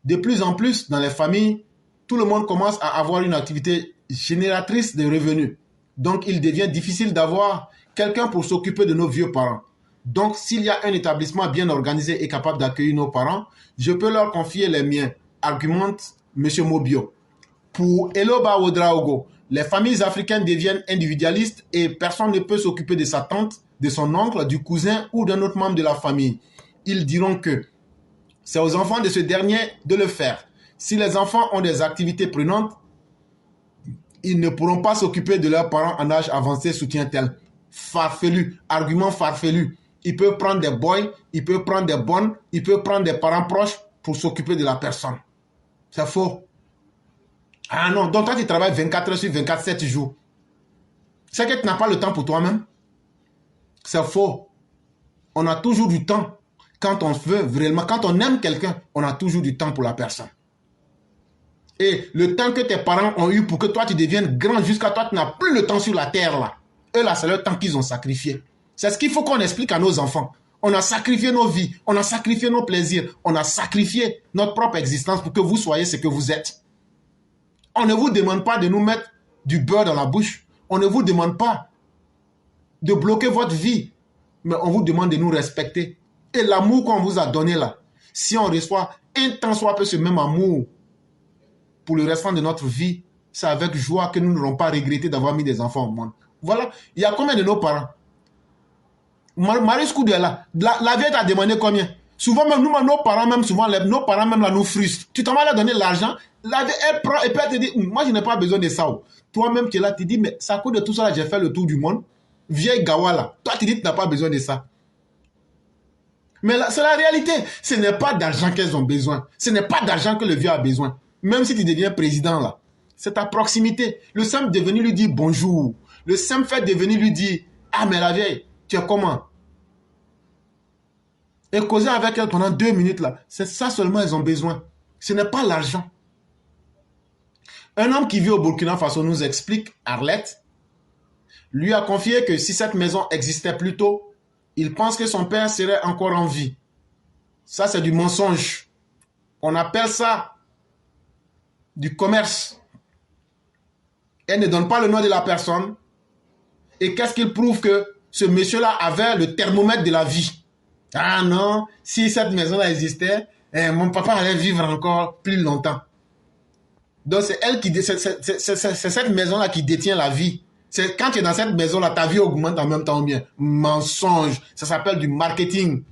de plus en plus dans les familles, tout le monde commence à avoir une activité génératrice de revenus. Donc, il devient difficile d'avoir quelqu'un pour s'occuper de nos vieux parents. Donc, s'il y a un établissement bien organisé et capable d'accueillir nos parents, je peux leur confier les miens, argumente M. Mobio. Pour Eloba Ouedraogo, les familles africaines deviennent individualistes et personne ne peut s'occuper de sa tante, de son oncle, du cousin ou d'un autre membre de la famille. Ils diront que c'est aux enfants de ce dernier de le faire. Si les enfants ont des activités prenantes, ils ne pourront pas s'occuper de leurs parents en âge avancé, soutient-elle. Farfelu, argument farfelu. Ils peuvent prendre des boys, ils peuvent prendre des bonnes, ils peuvent prendre des parents proches pour s'occuper de la personne. C'est faux. Ah non, donc toi tu travailles 24 heures sur 24, 7 jours. C'est que tu n'as pas le temps pour toi-même. C'est faux. On a toujours du temps. Quand on veut vraiment, quand on aime quelqu'un, on a toujours du temps pour la personne. Et le temps que tes parents ont eu pour que toi tu deviennes grand jusqu'à toi, tu n'as plus le temps sur la terre là. Eux là, c'est le temps qu'ils ont sacrifié. C'est ce qu'il faut qu'on explique à nos enfants. On a sacrifié nos vies, on a sacrifié nos plaisirs, on a sacrifié notre propre existence pour que vous soyez ce que vous êtes. On ne vous demande pas de nous mettre du beurre dans la bouche. On ne vous demande pas de bloquer votre vie. Mais on vous demande de nous respecter. Et l'amour qu'on vous a donné là, si on reçoit un tant soit peu ce même amour pour le restant de notre vie, c'est avec joie que nous n'aurons pas regretté d'avoir mis des enfants au monde. Voilà. Il y a combien de nos parents? Marie Scoud est là. La vieille t'a demandé combien? Souvent même, nos parents même, souvent, nos parents même là nous frustrent. Tu t'en vas leur donner l'argent, la vieille, elle prend et puis elle te dit, moi je n'ai pas besoin de ça. Toi-même tu es là, tu te dis, mais ça coûte de tout ça là, j'ai fait le tour du monde. Vieille gawa là. Toi tu dis, tu n'as pas besoin de ça. Mais c'est la réalité. Ce n'est pas d'argent qu'elles ont besoin. Ce n'est pas d'argent que le vieux a besoin. Même si tu deviens président là. C'est ta proximité. Le simple de venir lui dire bonjour. Le simple fait de venir lui dire, ah mais la vieille, tu es comment? Et causer avec elle pendant 2 minutes là. C'est ça seulement elles ont besoin. Ce n'est pas l'argent. Un homme qui vit au Burkina Faso nous explique, Arlette, lui a confié que si cette maison existait plus tôt, il pense que son père serait encore en vie. Ça, c'est du mensonge. On appelle ça du commerce. Elle ne donne pas le nom de la personne. Et qu'est-ce qu'il prouve que ce monsieur-là avait le thermomètre de la vie? Ah non, si cette maison-là existait, mon papa allait vivre encore plus longtemps. Donc c'est elle qui, c'est cette maison-là qui détient la vie. C'est quand tu es dans cette maison-là, ta vie augmente en même temps bien. Mensonge. Ça s'appelle du marketing.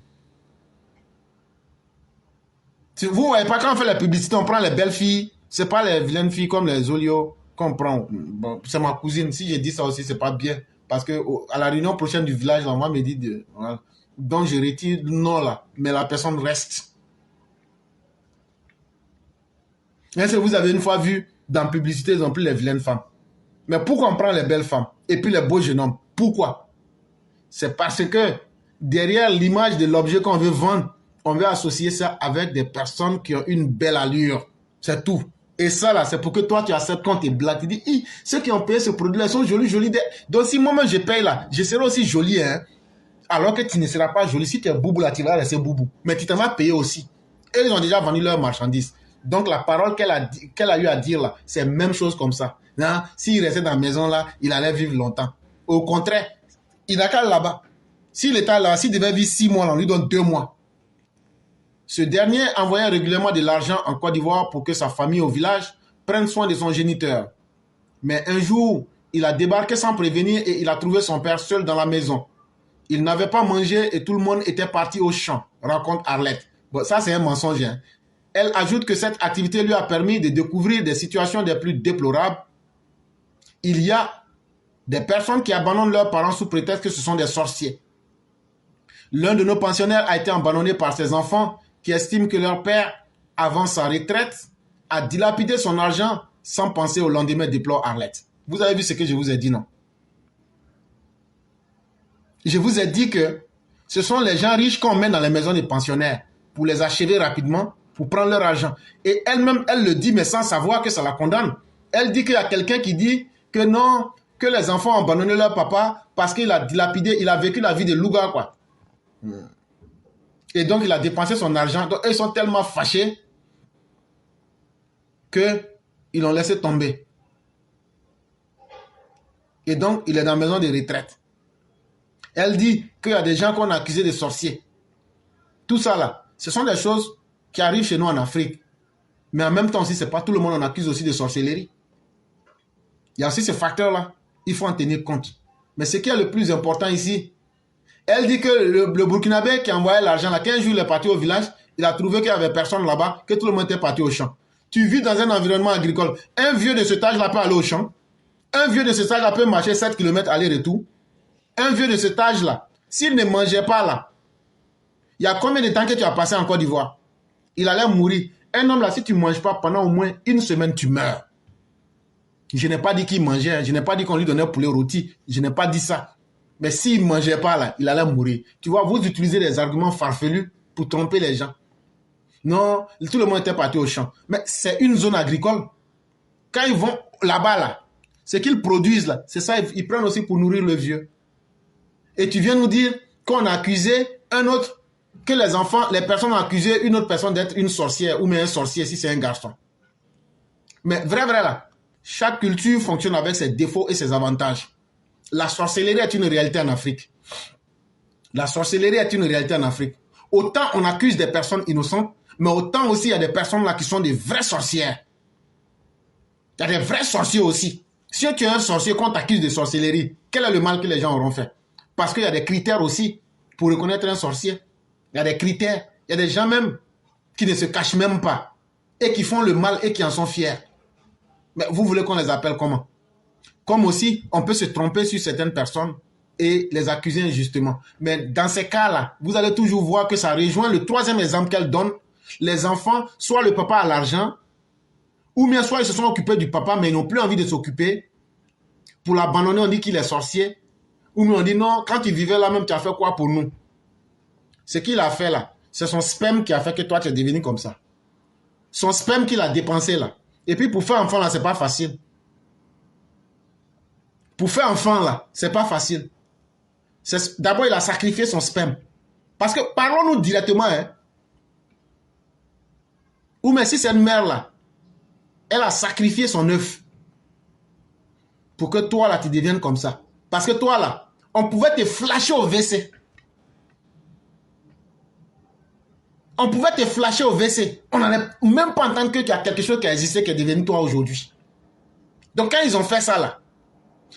Vous voyez pas, quand on fait la publicité, on prend les belles filles. C'est pas les vilaines filles comme les Olio qu'on prend. Bon, c'est ma cousine. Si j'ai dit ça aussi, c'est pas bien. Parce que à la réunion prochaine du village, on va me dire voilà. Donc je retire le nom là. Mais la personne reste. Est-ce que vous avez une fois vu dans la publicité, ils ont pris les vilaines femmes? Mais pourquoi on prend les belles femmes et puis les beaux jeunes hommes? Pourquoi? C'est parce que derrière l'image de l'objet qu'on veut vendre, on veut associer ça avec des personnes qui ont une belle allure. C'est tout. Et ça là, c'est pour que toi tu acceptes quand tu es black. Tu dis, ceux qui ont payé ce produit-là sont jolis, jolis. Donc si moi-même je paye là, je serai aussi joli, hein. Alors que tu ne seras pas joli. Si tu es boubou là, tu vas rester boubou. Mais tu t'en vas payer aussi. Et ils ont déjà vendu leurs marchandises. Donc la parole qu'elle a eu à dire là, c'est la même chose comme ça. S'il restait dans la maison là, il allait vivre longtemps. Au contraire, il n'a qu'à là-bas. S'il était là, s'il devait vivre 6 mois, on lui donne 2 mois. Ce dernier envoyait régulièrement de l'argent en Côte d'Ivoire pour que sa famille au village prenne soin de son géniteur. Mais un jour, il a débarqué sans prévenir et il a trouvé son père seul dans la maison. Il n'avait pas mangé et tout le monde était parti au champ, raconte Arlette. Bon, ça c'est un mensonge. Hein. Elle ajoute que cette activité lui a permis de découvrir des situations des plus déplorables. Il y a des personnes qui abandonnent leurs parents sous prétexte que ce sont des sorciers. L'un de nos pensionnaires a été abandonné par ses enfants qui estiment que leur père, avant sa retraite, a dilapidé son argent sans penser au lendemain, déplore Arlette. Vous avez vu ce que je vous ai dit, non? Je vous ai dit que ce sont les gens riches qu'on met dans les maisons des pensionnaires pour les achever rapidement, pour prendre leur argent. Et elle-même, elle le dit, mais sans savoir que ça la condamne. Elle dit qu'il y a quelqu'un qui dit que non, que les enfants ont abandonné leur papa parce qu'il a dilapidé, il a vécu la vie de louga, quoi. Et donc, il a dépensé son argent. Donc, ils sont tellement fâchés qu'ils l'ont laissé tomber. Et donc, il est dans la maison de retraite. Elle dit qu'il y a des gens qu'on a accusés de sorciers. Tout ça là, ce sont des choses qui arrivent chez nous en Afrique. Mais en même temps aussi, ce n'est pas tout le monde on accuse aussi de sorcellerie. Il y a aussi ce facteur-là. Il faut en tenir compte. Mais ce qui est le plus important ici, elle dit que le Burkinabé qui a envoyé l'argent là, 15 jours il est parti au village, il a trouvé qu'il n'y avait personne là-bas, que tout le monde était parti au champ. Tu vis dans un environnement agricole. Un vieux de cet âge-là peut aller au champ. Un vieux de cet âge-là peut marcher 7 km aller-retour. Un vieux de cet âge-là, s'il ne mangeait pas là, il y a combien de temps que tu as passé en Côte d'Ivoire? Il allait mourir. Un homme là, si tu ne manges pas pendant au moins 1 semaine, tu meurs. Je n'ai pas dit qu'il mangeait, je n'ai pas dit qu'on lui donnait poulet rôti, je n'ai pas dit ça. Mais s'il ne mangeait pas, là, il allait mourir. Tu vois, vous utilisez des arguments farfelus pour tromper les gens. Non, tout le monde était parti au champ. Mais c'est une zone agricole. Quand ils vont là-bas, là, ce qu'ils produisent, là, c'est ça, ils prennent aussi pour nourrir le vieux. Et tu viens nous dire qu'on a accusé un autre, que les enfants, les personnes ont accusé une autre personne d'être une sorcière ou même un sorcier si c'est un garçon. Mais vrai, là, chaque culture fonctionne avec ses défauts et ses avantages. La sorcellerie est une réalité en Afrique. La sorcellerie est une réalité en Afrique. Autant on accuse des personnes innocentes, mais autant aussi il y a des personnes là qui sont des vraies sorcières. Il y a des vrais sorciers aussi. Si tu es un sorcier qu'on t'accuse de sorcellerie, quel est le mal que les gens auront fait? Parce qu'il y a des critères aussi pour reconnaître un sorcier. Il y a des critères. Il y a des gens même qui ne se cachent même pas et qui font le mal et qui en sont fiers. Mais vous voulez qu'on les appelle comment? Comme aussi, on peut se tromper sur certaines personnes et les accuser injustement. Mais dans ces cas-là, vous allez toujours voir que ça rejoint le troisième exemple qu'elle donne. Les enfants, soit le papa a l'argent, ou bien soit ils se sont occupés du papa, mais ils n'ont plus envie de s'occuper. Pour l'abandonner, on dit qu'il est sorcier. Ou bien on dit non, quand il vivait là même, tu as fait quoi pour nous? Ce qu'il a fait là, c'est son sperme qui a fait que toi, tu es devenu comme ça. Son sperme qu'il a dépensé là. Et puis pour faire enfant là, c'est pas facile. Pour faire enfant là, c'est pas facile. D'abord, il a sacrifié son sperme. Parce que, parlons-nous directement, hein. Ou mais si cette mère là, elle a sacrifié son œuf pour que toi là, tu deviennes comme ça. Parce que toi là, on pouvait te flasher au WC. On pouvait te flasher au WC. On n'allait même pas entendre qu'il y a quelque chose qui a existé qui est devenu toi aujourd'hui. Donc quand ils ont fait ça là,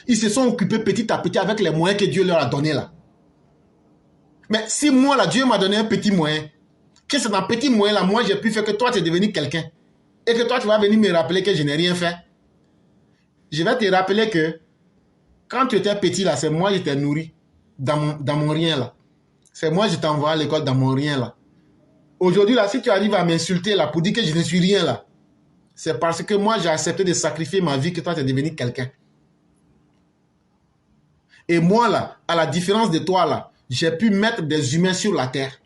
ils se sont occupés petit à petit avec les moyens que Dieu leur a donnés là. Mais si moi là, Dieu m'a donné un petit moyen, que c'est dans petit moyen là, moi j'ai pu faire que toi tu es devenu quelqu'un. Et que toi tu vas venir me rappeler que je n'ai rien fait. Je vais te rappeler que quand tu étais petit là, c'est moi qui t'ai nourri dans mon rien là. C'est moi qui t'envoie à l'école dans mon rien là. Aujourd'hui là, si tu arrives à m'insulter là pour dire que je ne suis rien là, c'est parce que moi j'ai accepté de sacrifier ma vie que toi tu es devenu quelqu'un. Et moi là, à la différence de toi là, j'ai pu mettre des humains sur la terre.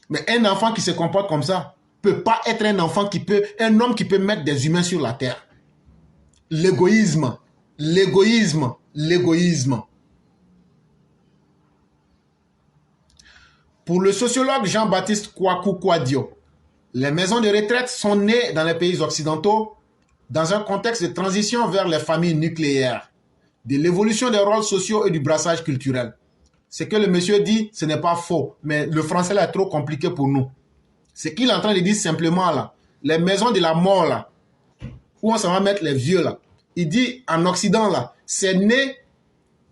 Mais un enfant qui se comporte comme ça peut pas être un homme qui peut mettre des humains sur la terre. L'égoïsme, l'égoïsme, l'égoïsme. Pour le sociologue Jean-Baptiste Kouakou Kouadio, les maisons de retraite sont nées dans les pays occidentaux dans un contexte de transition vers les familles nucléaires, de l'évolution des rôles sociaux et du brassage culturel. Ce que le monsieur dit, ce n'est pas faux, mais le français là est trop compliqué pour nous. Ce qu'il est en train de dire simplement là, les maisons de la mort là, où on s'en va mettre les vieux là, il dit en Occident là, c'est né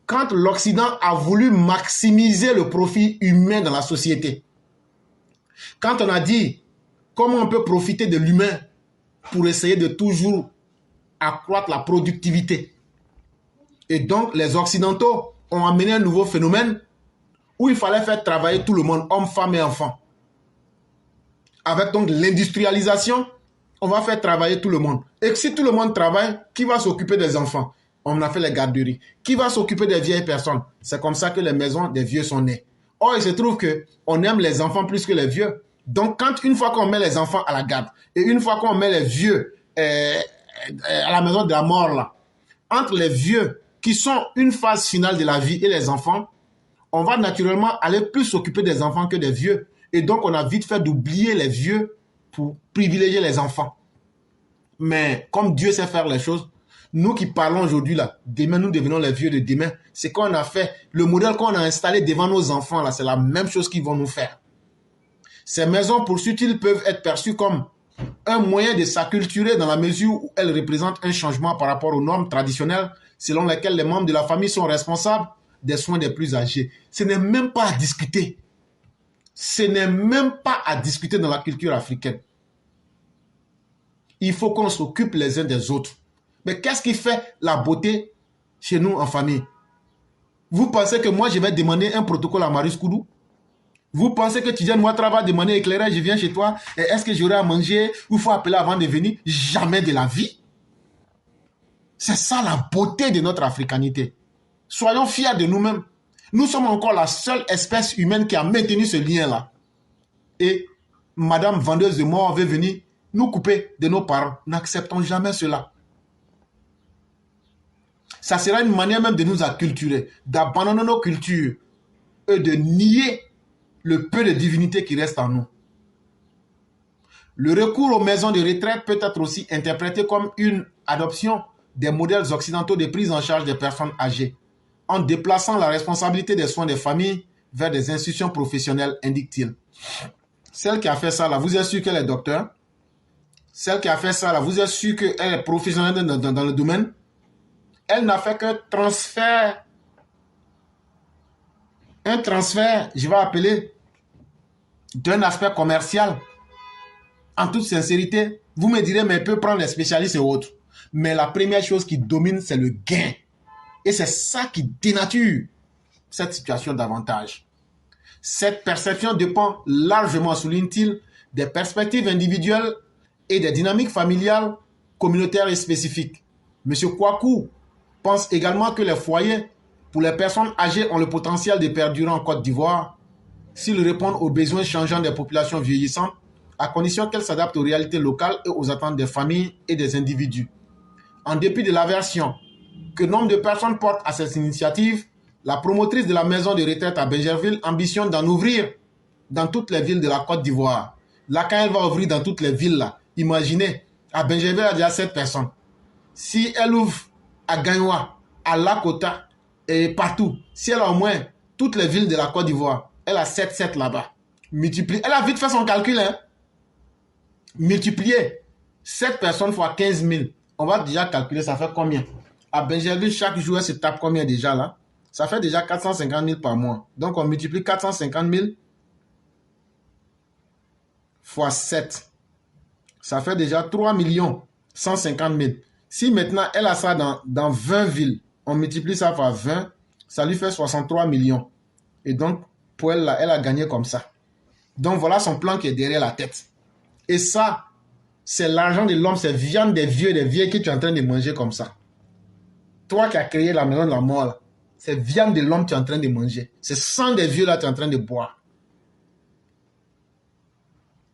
quand l'Occident a voulu maximiser le profit humain dans la société. Quand on a dit comment on peut profiter de l'humain pour essayer de toujours accroître la productivité. Et donc les Occidentaux ont amené un nouveau phénomène où il fallait faire travailler tout le monde, hommes, femmes et enfants. Avec donc l'industrialisation, on va faire travailler tout le monde. Et si tout le monde travaille, qui va s'occuper des enfants? On a fait les garderies. Qui va s'occuper des vieilles personnes? C'est comme ça que les maisons des vieux sont nées. Or, il se trouve qu'on aime les enfants plus que les vieux. Donc, une fois qu'on met les enfants à la garde et une fois qu'on met les vieux à la maison de la mort, là, entre les vieux qui sont une phase finale de la vie et les enfants, on va naturellement aller plus s'occuper des enfants que des vieux. Et donc, on a vite fait d'oublier les vieux pour privilégier les enfants. Mais comme Dieu sait faire les choses, nous qui parlons aujourd'hui là, demain nous devenons les vieux de demain. C'est qu'on a fait, le modèle qu'on a installé devant nos enfants là, c'est la même chose qu'ils vont nous faire. Ces maisons poursuites peuvent être perçues comme un moyen de s'acculturer dans la mesure où elles représentent un changement par rapport aux normes traditionnelles selon lesquelles les membres de la famille sont responsables des soins des plus âgés. Ce n'est même pas à discuter. Ce n'est même pas à discuter dans la culture africaine. Il faut qu'on s'occupe les uns des autres. Mais qu'est-ce qui fait la beauté chez nous en famille? Vous pensez que moi, je vais demander un protocole à Marius Koudou? Vous pensez que Tidjane Ouattara va demander éclairage, je viens chez toi, et est-ce que j'aurai à manger, ou il faut appeler avant de venir? Jamais de la vie. C'est ça la beauté de notre africanité. Soyons fiers de nous-mêmes. Nous sommes encore la seule espèce humaine qui a maintenu ce lien-là. Et madame vendeuse de mort veut venir nous couper de nos parents. N'acceptons jamais cela. Ça sera une manière même de nous acculturer, d'abandonner nos cultures et de nier le peu de divinité qui reste en nous. Le recours aux maisons de retraite peut être aussi interprété comme une adoption des modèles occidentaux de prise en charge des personnes âgées, en déplaçant la responsabilité des soins des familles vers des institutions professionnelles, indique-t-il. Celle qui a fait ça, là, vous êtes sûr qu'elle est docteur? Celle qui a fait ça, là, vous êtes sûr qu'elle est professionnelle dans le domaine? Elle n'a fait qu'un transfert, je vais appeler, d'un aspect commercial. En toute sincérité, vous me direz, mais elle peut prendre les spécialistes et autres. Mais la première chose qui domine, c'est le gain. Et c'est ça qui dénature cette situation davantage. Cette perception dépend largement, souligne-t-il, des perspectives individuelles et des dynamiques familiales, communautaires et spécifiques. M. Kouakou pense également que les foyers pour les personnes âgées ont le potentiel de perdurer en Côte d'Ivoire s'ils répondent aux besoins changeants des populations vieillissantes, à condition qu'elles s'adaptent aux réalités locales et aux attentes des familles et des individus. En dépit de l'aversion que nombre de personnes portent à cette initiative, la promotrice de la maison de retraite à Benjerville ambitionne d'en ouvrir dans toutes les villes de la Côte d'Ivoire. Là, quand elle va ouvrir dans toutes les villes, là, imaginez, à Benjerville, il y a déjà 7 personnes. Si elle ouvre à Gagnoa, à Lakota et partout, si elle a au moins toutes les villes de la Côte d'Ivoire, elle a 7 là-bas. Multiplié. Elle a vite fait son calcul, hein. Multiplier 7 personnes fois 15 000. On va déjà calculer, ça fait combien? À Benjerville, chaque jour, elle se tape combien déjà là? Ça fait déjà 450 000 par mois. Donc, on multiplie 450 000 fois 7. Ça fait déjà 3 150 000. Si maintenant, elle a ça dans 20 villes, on multiplie ça par 20, ça lui fait 63 millions. Et donc, pour elle, là, elle a gagné comme ça. Donc, voilà son plan qui est derrière la tête. Et ça, c'est l'argent de l'homme, c'est viande des vieux, des vieilles que tu es en train de manger comme ça. Toi qui as créé la maison de la mort, là, c'est viande de l'homme que tu es en train de manger. C'est sang des vieux là que tu es en train de boire.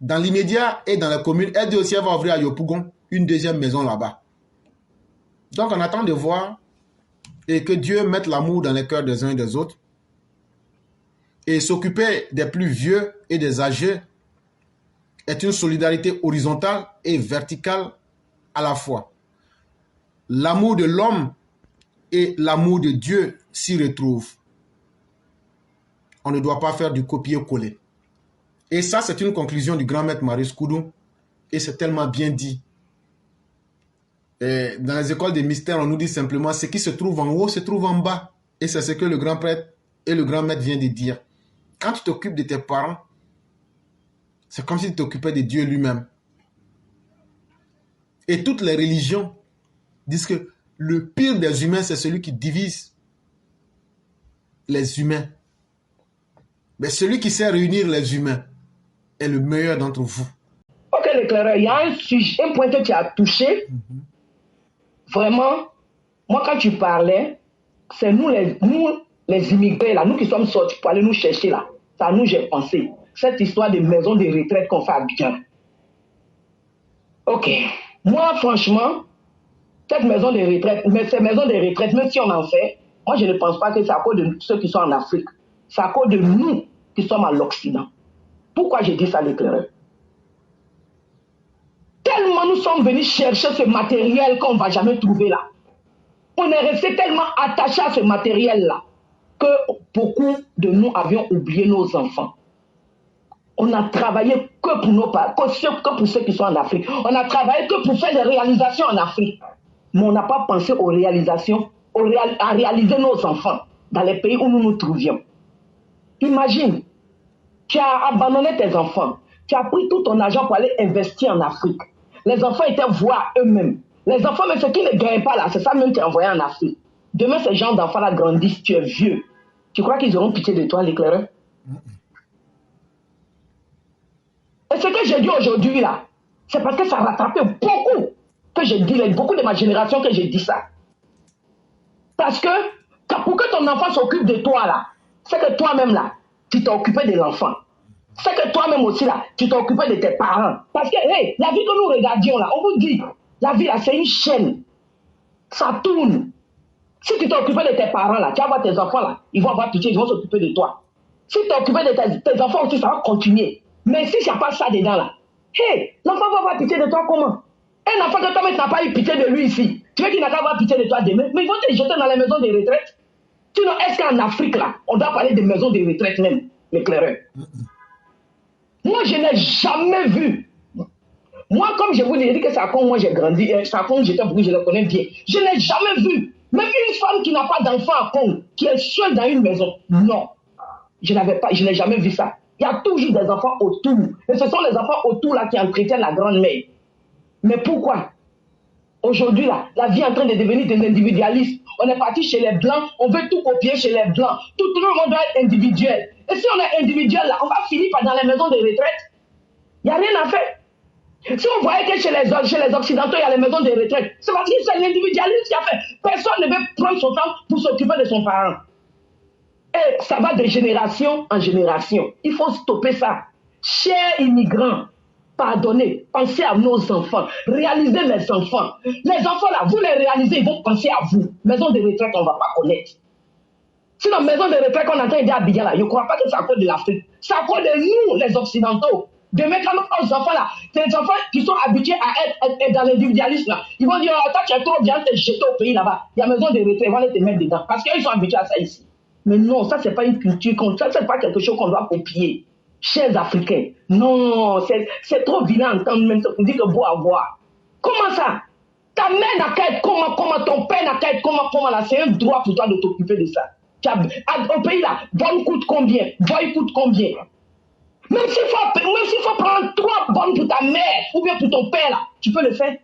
Dans l'immédiat et dans la commune, elle dit aussi qu'elle va ouvrir à Yopougon une deuxième maison là-bas. Donc on attend de voir et que Dieu mette l'amour dans les cœurs des uns et des autres. Et s'occuper des plus vieux et des âgés est une solidarité horizontale et verticale à la fois. L'amour de l'homme et l'amour de Dieu s'y retrouvent. On ne doit pas faire du copier-coller. Et ça, c'est une conclusion du grand maître Maurice Koudou. Et c'est tellement bien dit. Et dans les écoles des mystères, on nous dit simplement ce qui se trouve en haut se trouve en bas. Et c'est ce que le grand prêtre et le grand maître viennent de dire. Quand tu t'occupes de tes parents, c'est comme si tu t'occupais de Dieu lui-même. Et toutes les religions disent que le pire des humains, c'est celui qui divise les humains. Mais celui qui sait réunir les humains est le meilleur d'entre vous. Ok, l'éclaireur, il y a un point que tu as touché. Vraiment, moi quand tu parlais, c'est nous les immigrés, là, nous qui sommes sortis pour aller nous chercher là. C'est à nous j'ai pensé. Cette histoire de maison de retraite qu'on fait à Abidjan. Ok. Moi, franchement, cette maison de retraite, mais ces maisons de retraite, même si on en fait, moi je ne pense pas que c'est à cause de ceux qui sont en Afrique. C'est à cause de nous qui sommes à l'Occident. Pourquoi j'ai dit ça, l'éclaireur? Tellement nous sommes venus chercher ce matériel qu'on ne va jamais trouver là. On est resté tellement attachés à ce matériel-là que beaucoup de nous avions oublié nos enfants. On a travaillé que pour nos parents, que pour ceux qui sont en Afrique. On a travaillé que pour faire des réalisations en Afrique. Mais on n'a pas pensé aux réalisations, à réaliser nos enfants dans les pays où nous nous trouvions. Imagine, tu as abandonné tes enfants. Tu as pris tout ton argent pour aller investir en Afrique. Les enfants étaient voir eux-mêmes. Les enfants, mais ceux qui ne gagnent pas là, c'est ça même qui est envoyé en Afrique. Demain, ces gens d'enfants-là grandissent, tu es vieux. Tu crois qu'ils auront pitié de toi, l'éclaireur? Et ce que j'ai dit aujourd'hui là, c'est parce que ça a rattrapé beaucoup que j'ai dit, beaucoup de ma génération que j'ai dit ça. Parce que quand Maintenant, pour que ton enfant s'occupe de toi, là, c'est que toi-même, là, tu t'es occupé de l'enfant. C'est que toi-même aussi, là, tu t'es occupé de tes parents. Parce que, hey, la vie que nous regardions, là, on vous dit, la vie, là, c'est une chaîne. Ça tourne. Si tu t'es occupé de tes parents, là, tu vas voir tes enfants, là, ils vont avoir pitié, ils vont s'occuper de toi. Si tu t'es occupé de tes enfants aussi, ça va continuer. Mais si il n'y a pas ça dedans, là, hey, l'enfant va avoir pitié de toi comment? Un enfant que toi-même n'as pas eu pitié de lui ici, tu veux qu'il n'a qu'à avoir pitié de toi demain, mais ils vont te jeter dans les maisons de retraite. Sinon, est-ce qu'en Afrique, là, on doit parler des maisons de retraite même, l'éclaireur? Moi, je n'ai jamais vu. Moi, comme je vous l'ai dit que ça compte, moi j'ai grandi, ça compte, j'étais beaucoup, je le connais bien. Je n'ai jamais vu, même une femme qui n'a pas d'enfant à Congo, qui est seule dans une maison. Non, je n'ai jamais vu ça. Il y a toujours des enfants autour. Et ce sont les enfants autour là qui entretiennent la grand-mère. Mais pourquoi? Aujourd'hui, là, la vie est en train de devenir des individualistes. On est parti chez les Blancs, on veut tout copier chez les Blancs. Tout le monde doit être individuel. Et si on est individuel, là, on va finir par dans les maisons de retraite. Il n'y a rien à faire. Si on voyait que chez les Occidentaux, il y a les maisons de retraite, c'est parce que c'est l'individualisme qui a fait. Personne ne veut prendre son temps pour s'occuper de son parent. Et ça va de génération en génération. Il faut stopper ça. Chers immigrants, pardonnez, pensez à nos enfants, réalisez les enfants. Les enfants là, vous les réalisez, ils vont penser à vous. Maison de retraite, on ne va pas connaître. Sinon, maison de retraite qu'on entend dire à Abidjan là, je ne crois pas que c'est à cause de l'Afrique. C'est à cause de nous, les Occidentaux. Demain, quand nos enfants là, c'est les enfants qui sont habitués à être dans l'individualisme là, ils vont dire, oh, toi tu es trop bien, te jeter au pays là-bas. Il y a maison de retraite, ils vont aller te mettre dedans. Parce qu'ils sont habitués à ça ici. Mais non, ça c'est pas une culture, ça c'est pas quelque chose qu'on doit copier. Chers Africains, non, c'est trop vilain d'entendre même ça, on dit que beau à voir. Comment ça? Ta mère n'a qu'à être comment, ton père n'a qu'à être comment là, c'est un droit pour toi de t'occuper de ça. Au pays là, bonne coûte combien? Boy coûte combien? Même s'il faut prendre 3 bonnes pour ta mère ou bien pour ton père là, tu peux le faire.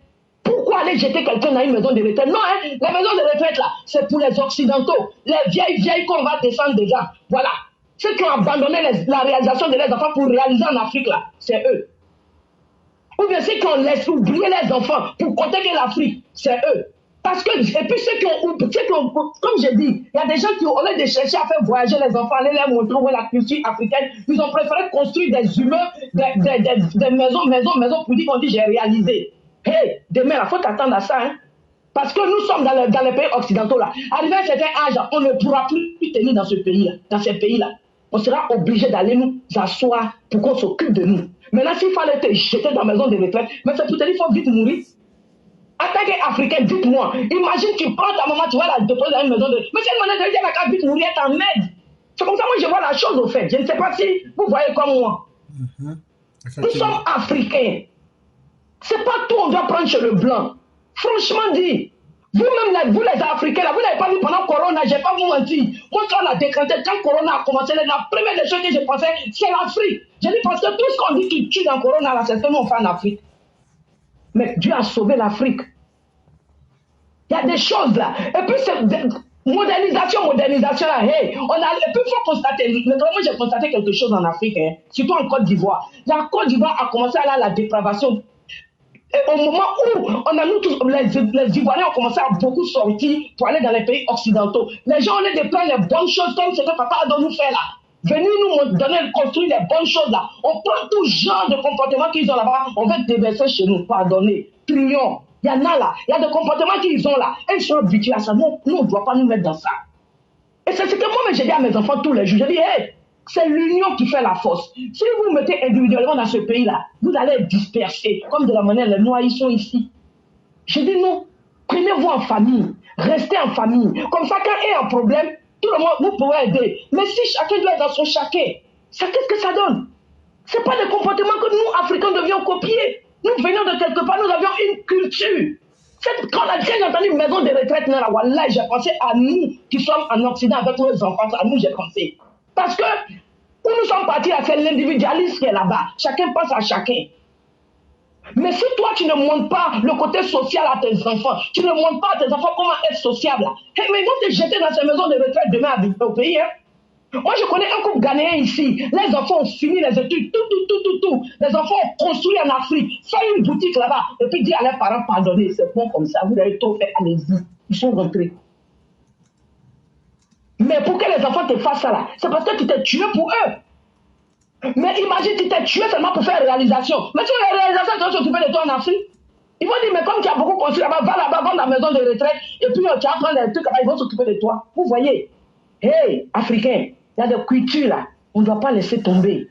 Pourquoi aller jeter quelqu'un dans une maison de retraite? Non, hein, la maison de retraite là, c'est pour les Occidentaux, les vieilles qu'on va descendre déjà. Voilà. Ceux qui ont abandonné la réalisation de leurs enfants pour réaliser en Afrique là, c'est eux. Ou bien ceux qui ont laissé oublier les enfants pour compter que l'Afrique, c'est eux. Parce que, et puis ceux qui ont, comme j'ai dit, il y a des gens qui, au lieu de chercher à faire voyager les enfants, aller les montrer où est la culture africaine, ils ont préféré construire des immeubles, des maisons pour dire qu'on dit j'ai réalisé. Hey, demain, il faut t'attendre à ça, hein. Parce que nous sommes dans les pays occidentaux là. Arrivé à un certain âge, on ne pourra plus tenir dans ce pays-là, dans ces pays-là. On sera obligé d'aller nous asseoir pour qu'on s'occupe de nous. Maintenant, s'il fallait te jeter dans la maison de retraite, mais c'est pour te dire qu'il faut vite mourir. En tant qu'Africain, dites-moi, imagine tu prends ta maman, tu vas la déposer dans une maison de retraite. Mais c'est une maison de retraite, elle va vite mourir, elle t'emmène. C'est comme ça, moi, je vois la chose au fait. Je ne sais pas si vous voyez comme moi. Nous sommes Africains. C'est pas tout, on doit prendre chez le blanc. Franchement dit, vous-même, vous les Africains, là, vous n'avez pas vu pendant Corona, je ne vais pas vous mentir. Moi, quand on a décrété, quand Corona a commencé, la première des choses que je pensais, c'est l'Afrique. Je dis parce que tout ce qu'on dit qui tue dans Corona, là, c'est ce que nous on fait en Afrique. Mais Dieu a sauvé l'Afrique. Il y a des choses là. Et puis, c'est modernisation là. Hey, et puis, il faut constater, moi j'ai constaté quelque chose en Afrique, hein, surtout en Côte d'Ivoire. La Côte d'Ivoire a commencé à aller à la dépravation. Et au moment où on a nous tous, les Ivoiriens ont commencé à beaucoup sortir pour aller dans les pays occidentaux. Les gens ont de prendre les bonnes choses comme ce que papa a donné nous faire là. Venez nous donner, construire les bonnes choses là. On prend tout genre de comportements qu'ils ont là-bas, on va déverser chez nous, pardonnez, prions. Il y en a là, il y a des comportements qu'ils ont là. Et ils sont habitués à ça. Nous, on ne doit pas nous mettre dans ça. Et c'est ce que moi, j'ai dit à mes enfants tous les jours. Je dis, hey, c'est l'union qui fait la force. Si vous vous mettez individuellement dans ce pays-là, vous allez être dispersés, comme de la manière les Noirs ils sont ici. Je dis non, prenez-vous en famille, restez en famille. Comme ça, quand il y a un problème, tout le monde, vous pouvez aider. Mais si chacun doit être dans son chacun, ça, qu'est-ce que ça donne? Ce n'est pas des comportements que nous, Africains, devions copier. Nous venons de quelque part, nous avions une culture. Quand j'ai entendu une maison de retraite, là, j'ai pensé à nous qui sommes en Occident avec nos enfants, à nous j'ai pensé. Parce que où nous sommes partis là, c'est l'individualisme qui est là-bas. Chacun pense à chacun. Mais si toi, tu ne montres pas le côté social à tes enfants, tu ne montres pas à tes enfants comment être sociable, hey, mais ils vont te jeter dans ces maisons de retraite demain au pays. Hein. Moi, je connais un couple ghanéen ici. Les enfants ont fini les études, tout. Les enfants ont construit en Afrique, fait une boutique là-bas, et puis dit à leurs parents, pardonnez, c'est bon comme ça, vous avez tout fait, allez-y. Ils sont rentrés. Mais pour que les enfants te fassent ça là, c'est parce que tu t'es tué pour eux. Mais imagine, tu t'es tué seulement pour faire réalisation. Mais sur les réalisations, tu vas s'occuper de toi en Afrique. Ils vont dire, mais comme tu as beaucoup construit là-bas, va là-bas, vends la maison de retraite, et puis tu vas prendre les trucs là-bas, ils vont s'occuper de toi. Vous voyez, hey, Africains, il y a des cultures là, on ne doit pas laisser tomber.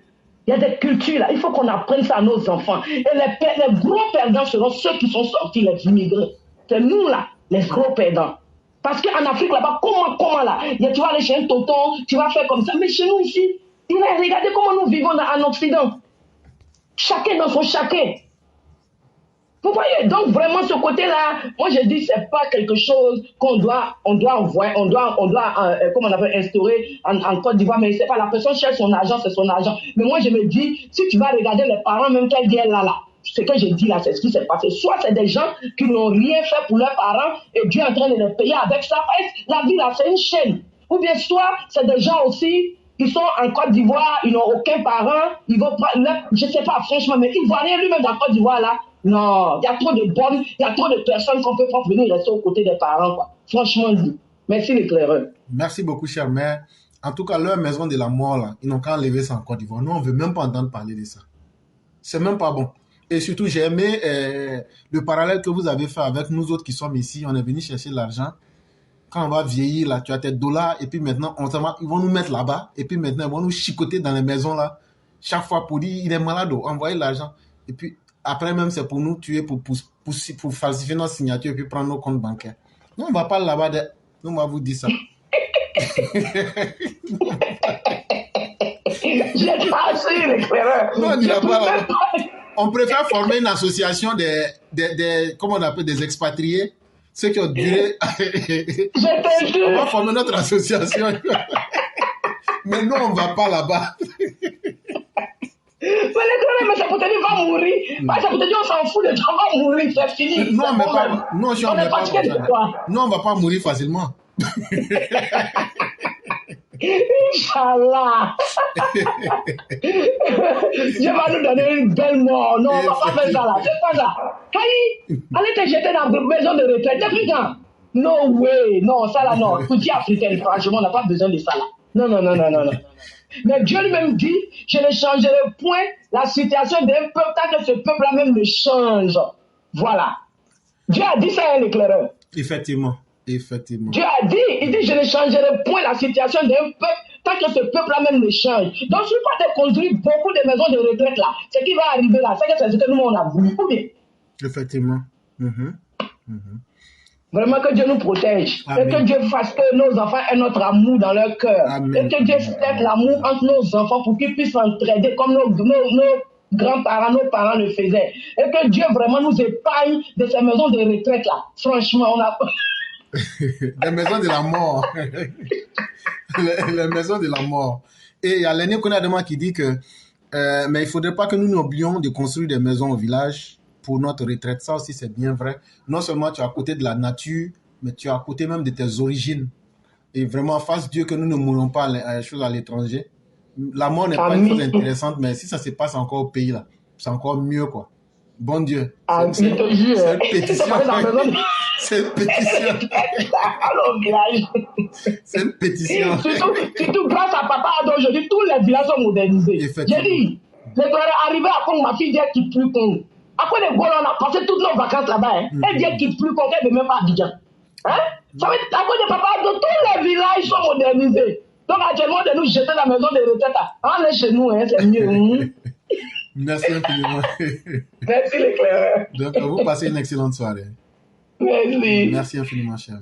Il y a des cultures là, il faut qu'on apprenne ça à nos enfants. Et les gros perdants seront ceux qui sont sortis, les immigrés. C'est nous là, les gros perdants. Parce qu'en Afrique là-bas, comment là, tu vas aller chez un tonton, tu vas faire comme ça. Mais chez nous ici, regardez comment nous vivons en Occident. Chacun dans son chacun. Vous voyez, donc vraiment ce côté-là, moi je dis c'est pas quelque chose qu'on doit envoyer, comment on appelle, instaurer en Côte d'Ivoire, mais c'est pas, la personne cherche son argent, c'est son argent. Mais moi je me dis, si tu vas regarder les parents, même qu'elles viennent là, ce que j'ai dit là, c'est ce qui s'est passé. Soit c'est des gens qui n'ont rien fait pour leurs parents et Dieu est en train de les payer avec ça. La vie là, c'est une chaîne. Ou bien soit c'est des gens aussi qui sont en Côte d'Ivoire, ils n'ont aucun parent, ils vont prendre, je sais pas franchement, mais Ivoirien lui-même dans Côte d'Ivoire là, non, il y a trop de bonnes, il y a trop de personnes qu'on peut pas venir rester aux côtés des parents, quoi. Franchement dit. Merci l'éclaireur. Merci beaucoup, chère mère. En tout cas, leur maison de la mort, là, ils n'ont qu'à enlever ça en Côte d'Ivoire. Nous, on ne veut même pas entendre parler de ça. C'est même pas bon. Et surtout, j'ai aimé le parallèle que vous avez fait avec nous autres qui sommes ici. On est venu chercher l'argent. Quand on va vieillir, là, tu as tes dollars, et puis maintenant, ils vont nous mettre là-bas, et puis maintenant, ils vont nous chicoter dans les maisons, là, chaque fois pour dire, il est malade, envoyer l'argent. Et puis, après même, c'est pour nous tuer, pour falsifier nos signatures, et puis prendre nos comptes bancaires. Nous, on ne va pas là-bas, nous, on va vous dire ça. J'ai pas assez l'éclaireur. Non, on n'ira pas. On préfère former une association comment on appelle, des expatriés. Ceux qui ont duré. On va former notre association. Mais nous, on ne va pas là-bas. Mais ça peut te dire, va mourir. Ça peut te dire, on s'en fout de toi, va mourir, c'est fini. Non, mais pas. Non, on n'est pas. Non, on ne va pas mourir facilement. Inch'Allah. Je vais nous donner une belle mort. Non, on ne va pas faire ça là. C'est pas ça. Allez te jeter dans la maison de retraite. T'es africain. No way. Non, ça là, non. Tout africain, franchement, on n'a pas besoin de ça là. Non. Mais Dieu lui-même dit, je ne changerai point la situation d'un peuple tant que ce peuple-là même ne change. Voilà. Dieu a dit ça à l'éclaireur. Effectivement. Dieu a dit, il dit, je ne changerai point la situation d'un peuple tant que ce peuple-là même ne change. Donc, si pas de construire beaucoup de maisons de retraite là, ce qui va arriver là, c'est ce que nous on a voulu. Ou bien? Effectivement. Vraiment que Dieu nous protège. Amen. Et que Dieu fasse que nos enfants aient notre amour dans leur cœur. Et que Dieu fasse l'amour entre nos enfants pour qu'ils puissent s'entraider comme nos grands-parents, nos parents le faisaient. Et que Dieu vraiment nous épargne de ces maisons de retraite là. Franchement, on a... Les maisons de la mort. Les maisons de la mort. Et il y a l'aîné Konadema qui dit que mais il ne faudrait pas que nous n'oublions de construire des maisons au village pour notre retraite. Ça aussi, c'est bien vrai. Non seulement tu es à côté de la nature, mais tu es à côté même de tes origines. Et vraiment, fasse Dieu que nous ne mourons pas à les choses à l'étranger. La mort n'est pas une chose intéressante, mais si ça se passe encore au pays, là, c'est encore mieux, quoi. Bon Dieu. C'est une pétition. C'est une pétition. C'est une pétition. Surtout grâce à Papa Ado, aujourd'hui, tous les villages sont modernisés. J'ai dit, les frères arrivés à Congo, ma fille dit qu'il plus Congo. Après les Gaulois, on a passé toutes nos vacances là-bas. Elle dit qu'il plus Congo, elle ne veut même pas à Abidjan. Hein? Ça veut dire qu'après de Papa Ado, tous les villages sont modernisés. Donc actuellement, de nous jeter la maison de retraite. On est chez nous, hein, c'est mieux. Merci infiniment. Merci l'éclaireur. Donc, vous passez une excellente soirée. Merci. Merci infiniment, cher.